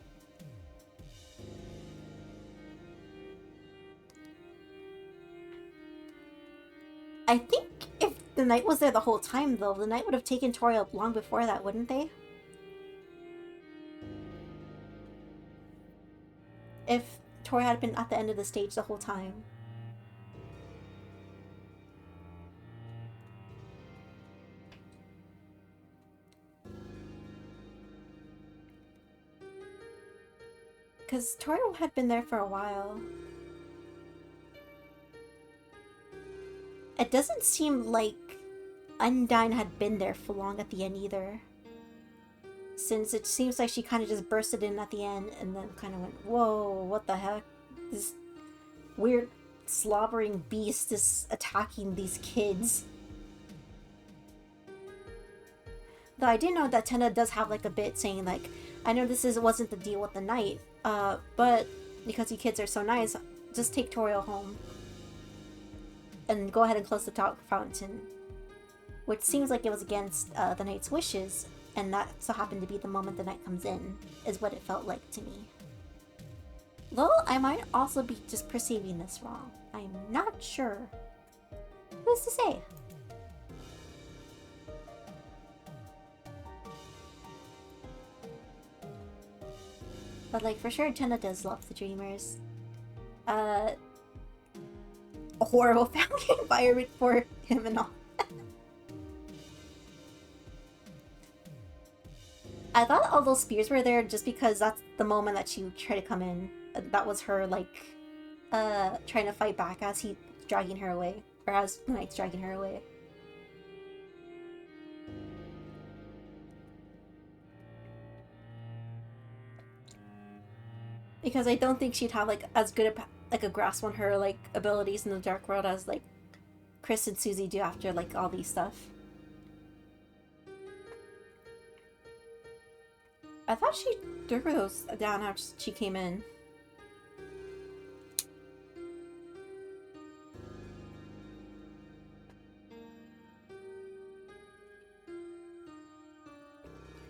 [SPEAKER 1] I think if the knight was there the whole time, though, the knight would have taken Toriel up long before that, wouldn't they? If Toriel had been at the end of the stage the whole time. Because Toriel had been there for a while. It doesn't seem like Undyne had been there for long at the end either. Since it seems like she kind of just bursted in at the end and then kind of went, whoa, what the heck? This weird slobbering beast is attacking these kids. Though I do know that Tenna does have a bit saying I know this wasn't the deal with the knight, but because you kids are so nice, just take Toriel home. And go ahead and close the talk fountain. Which seems like it was against the knight's wishes, and that so happened to be the moment the knight comes in, is what it felt like to me. Though I might also be just perceiving this wrong. I'm not sure. Who's to say? But like for sure, Jenna does love the Dreamers. A horrible family environment for him and all. I thought all those spears were there just because that's the moment that she tried to come in. That was her like trying to fight back as he dragging her away. Or as Knight's dragging her away. Because I don't think she'd have like as good a grasp on her like abilities in the Dark World as like Chris and Susie do after like all these stuff. I thought she threw those down after she came in.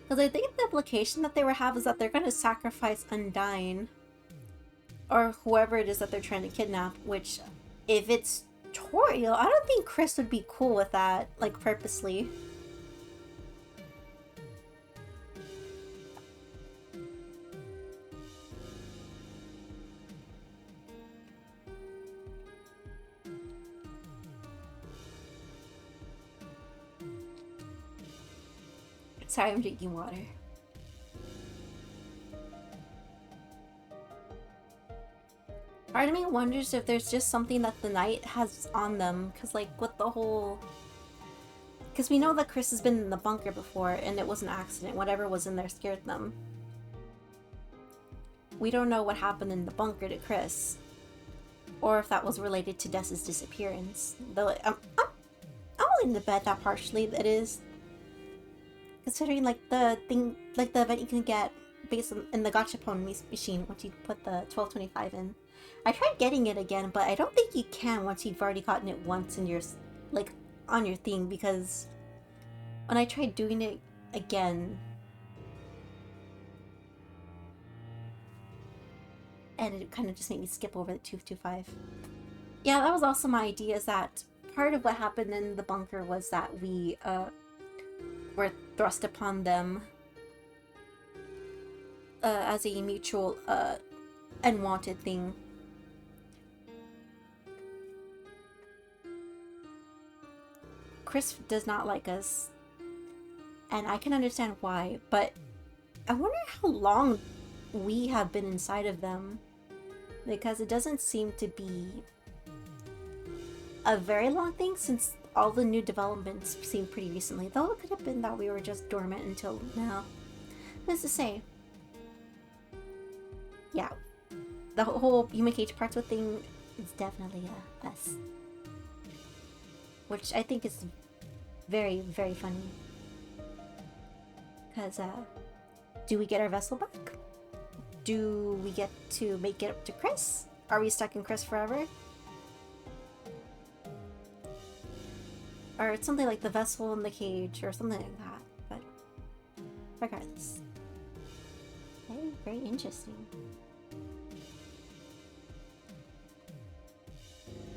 [SPEAKER 1] Because I think the implication that they were have is that they're going to sacrifice Undyne. Or whoever it is that they're trying to kidnap, which, if it's Toriel, I don't think Chris would be cool with that, like, purposely. Sorry, I'm drinking water. Part of me wonders if there's just something that the Knight has on them, because like with the whole... Because we know that Chris has been in the bunker before, and it was an accident. Whatever was in there scared them. We don't know what happened in the bunker to Chris. Or if that was related to Dessa's disappearance. Though I'm willing to bet that partially it is. Considering like the thing, like the event you can get based on, in the gachapon machine once you put the 12.25 in. I tried getting it again, but I don't think you can once you've already gotten it once in your, like, on your thing, because when I tried doing it again, and it kind of just made me skip over the 2.25. Yeah, that was also my idea, is that part of what happened in the bunker was that we, were thrust upon them, as a mutual, unwanted thing. Chris does not like us, and I can understand why, but I wonder how long we have been inside of them, because it doesn't seem to be a very long thing since all the new developments seem pretty recently, though it could have been that we were just dormant until now. What's to say? Yeah, the whole Yuma Cage parts with thing is definitely a mess. Which I think is very, very funny. Because, do we get our vessel back? Do we get to make it up to Chris? Are we stuck in Chris forever? Or it's something like the vessel in the cage, or something like that. But, regardless. Very, very interesting.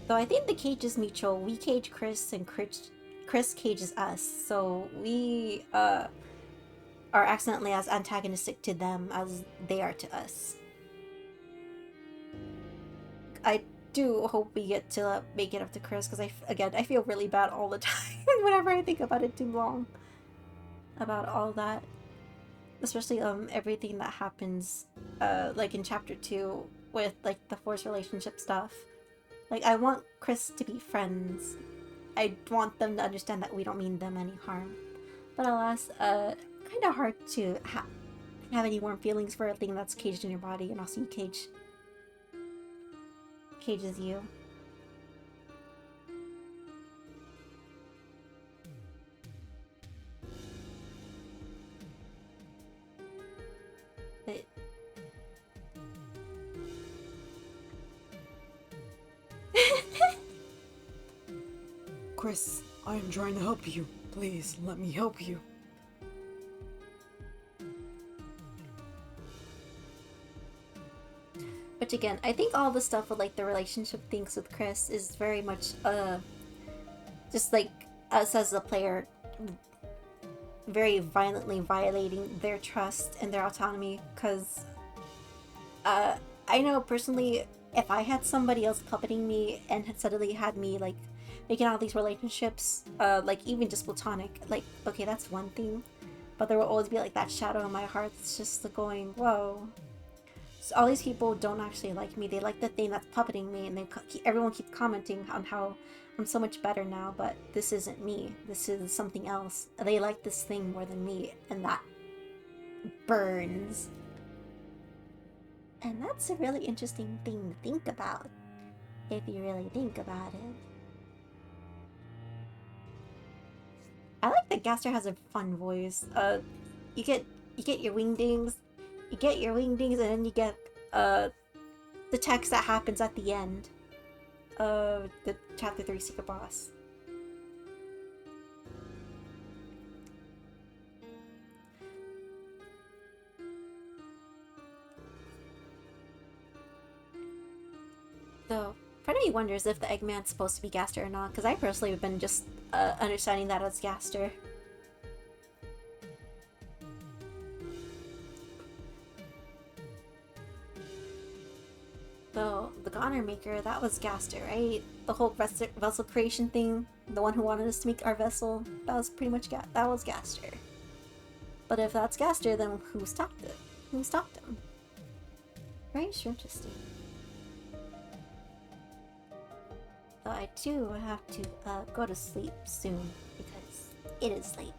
[SPEAKER 1] Though I think the cage is mutual. We cage Chris, and Chris cages us. So we are accidentally as antagonistic to them as they are to us. I do hope we get to make it up to Chris, because I feel really bad all the time whenever I think about it too long. About all that. Especially everything that happens like in chapter 2 with like the forced relationship stuff. Like, I want Chris to be friends. I want them to understand that we don't mean them any harm. But alas, kind of hard to have any warm feelings for a thing that's caged in your body, and also cages you. But
[SPEAKER 2] Chris, I am trying to help you. Please, let me help you.
[SPEAKER 1] Which again, I think all the stuff with like the relationship things with Chris is very much just like us as a player very violently violating their trust and their autonomy. Because I know personally, if I had somebody else puppeting me and had suddenly had me like making all these relationships, like even just platonic, like okay, that's one thing, but there will always be like that shadow in my heart that's just like going, whoa. So all these people don't actually like me. They like the thing that's puppeting me, and everyone keeps commenting on how I'm so much better now, but this isn't me. This is something else. They like this thing more than me, and that burns. And that's a really interesting thing to think about, if you really think about it. I like that Gaster has a fun voice. You get your wingdings, and then you get the text that happens at the end of the Chapter 3 Secret Boss. Though, part of me wonders if the Eggman's supposed to be Gaster or not, because I personally have been just understanding that as Gaster. Though, the Goner Maker, that was Gaster, right? The whole vessel creation thing, the one who wanted us to make our vessel, that was pretty much that was Gaster. But if that's Gaster, then who stopped it? Who stopped him? Very interesting. Though I do have to go to sleep soon, because it is late.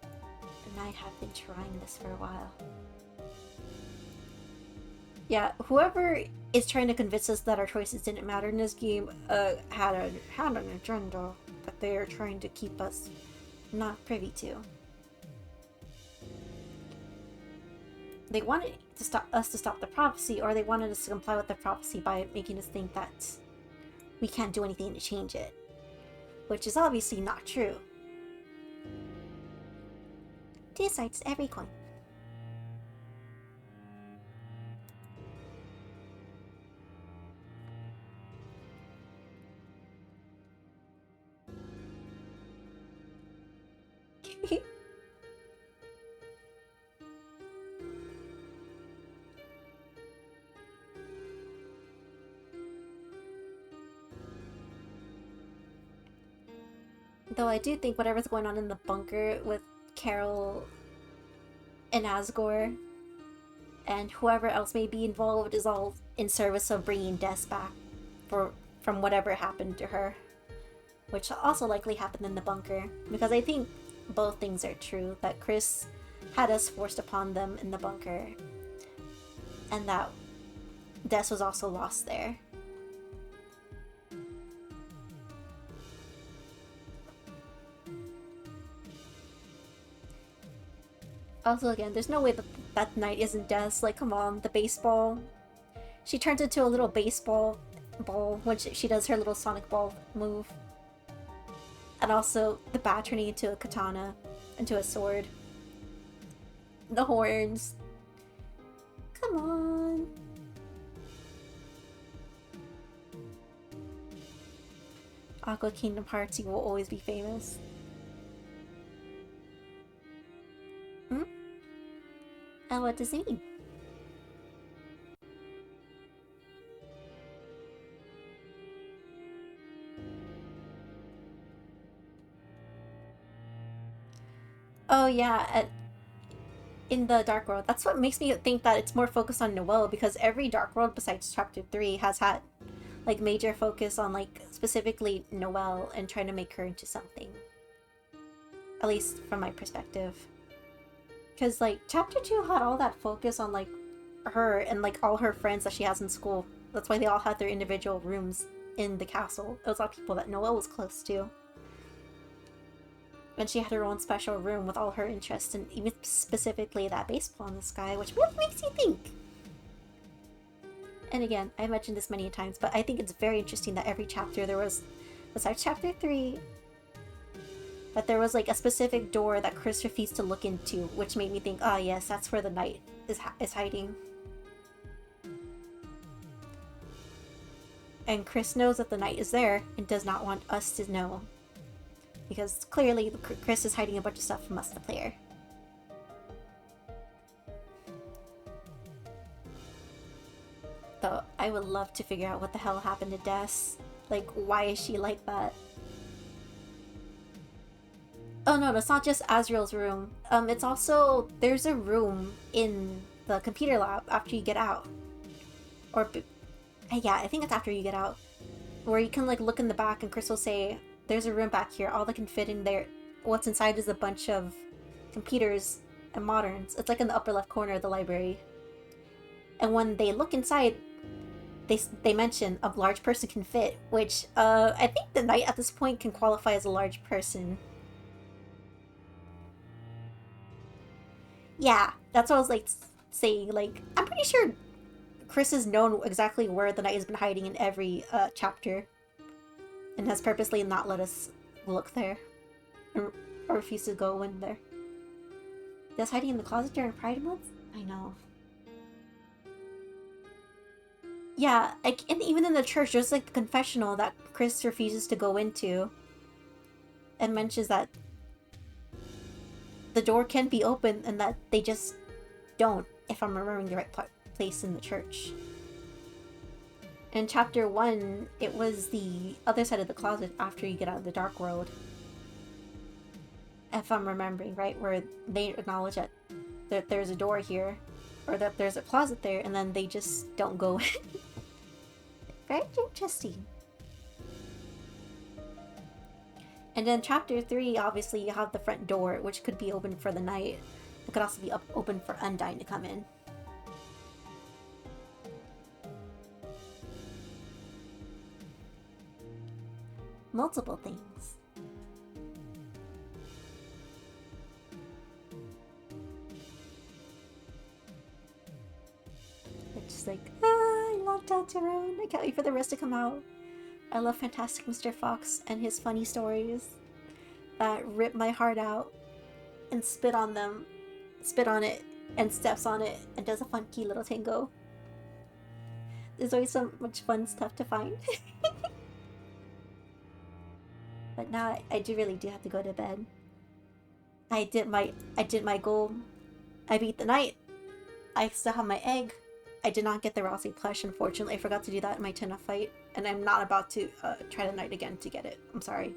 [SPEAKER 1] And I have been trying this for a while. Yeah, whoever is trying to convince us that our choices didn't matter in this game had an agenda that they are trying to keep us not privy to. They wanted us to stop the prophecy, or they wanted us to comply with the prophecy by making us think that we can't do anything to change it, which is obviously not true. 2 sides to every coin. Though I do think whatever's going on in the bunker with Carol and Asgore and whoever else may be involved is all in service of bringing Des back from whatever happened to her, which also likely happened in the bunker, because I think both things are true, that Chris had us forced upon them in the bunker, and that Des was also lost there. Also, again, there's no way that night isn't Des. Like, come on, the baseball. She turns into a little baseball ball when she does her little Sonic Ball move. And also, the bat turning into a katana, into a sword. The horns. Come on. Aqua Kingdom Hearts, you will always be famous. Hmm? And what does it mean? Oh yeah, in the Dark World. That's what makes me think that it's more focused on Noelle, because every Dark World besides Chapter 3 has had like major focus on like specifically Noelle and trying to make her into something. At least from my perspective. Because like Chapter 2 had all that focus on like her and like all her friends that she has in school. That's why they all had their individual rooms in the castle. It was all people that Noelle was close to. And she had her own special room with all her interests, and even specifically that baseball in the sky, which really makes you think. And again, I mentioned this many times, but I think it's very interesting that every chapter there was, besides Chapter 3, that there was like a specific door that Chris refused to look into, which made me think, ah yes, that's where the knight is hiding. And Chris knows that the knight is there and does not want us to know. Because clearly Chris is hiding a bunch of stuff from us, the player. Though I would love to figure out what the hell happened to Des. Like, why is she like that? Oh no, that's not just Azriel's room. It's also, there's a room in the computer lab after you get out. Or, yeah, I think it's after you get out. Where you can like look in the back and Chris will say, there's a room back here, all that can fit in there. What's inside is a bunch of computers and moderns. It's like in the upper left corner of the library. And when they look inside, they mention a large person can fit, which I think the knight at this point can qualify as a large person. Yeah, that's what I was like saying. Like, I'm pretty sure Chris has known exactly where the knight has been hiding in every chapter, and has purposely not let us look there, or refuse to go in there. That's hiding in the closet during Pride Month? I know. Yeah, like, and even in the church, there's like the confessional that Chris refuses to go into, and mentions that the door can be open and that they just don't, if I'm remembering the right place in the church. In chapter 1, it was the other side of the closet after you get out of the dark world. If I'm remembering right, where they acknowledge that there's a door here, or that there's a closet there, and then they just don't go in. Very interesting. And then chapter 3, obviously you have the front door, which could be open for the night. It could also be open for Undyne to come in. Multiple things. It's just like, I love Deltarune. I can't wait for the rest to come out. I love Fantastic Mr. Fox and his funny stories that rip my heart out and spit on it, and steps on it, and does a funky little tango. There's always so much fun stuff to find. But now I really do have to go to bed. I did my goal. I beat the knight. I still have my egg. I did not get the Rossi plush, unfortunately. I forgot to do that in my Tina fight, and I'm not about to try the knight again to get it. I'm sorry.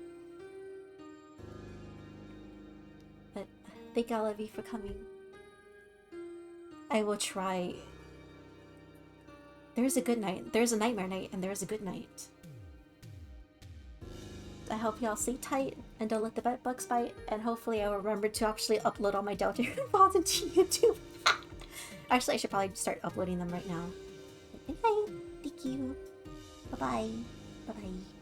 [SPEAKER 1] But thank all of you for coming. I will try. There's a good night. There's a nightmare night, and there's a good night. I hope y'all sleep tight and don't let the bed bugs bite, and hopefully I will remember to actually upload all my Deltarune VODs into YouTube. Actually, I should probably start uploading them right now. Good night. Thank you. Bye-bye. Bye-bye.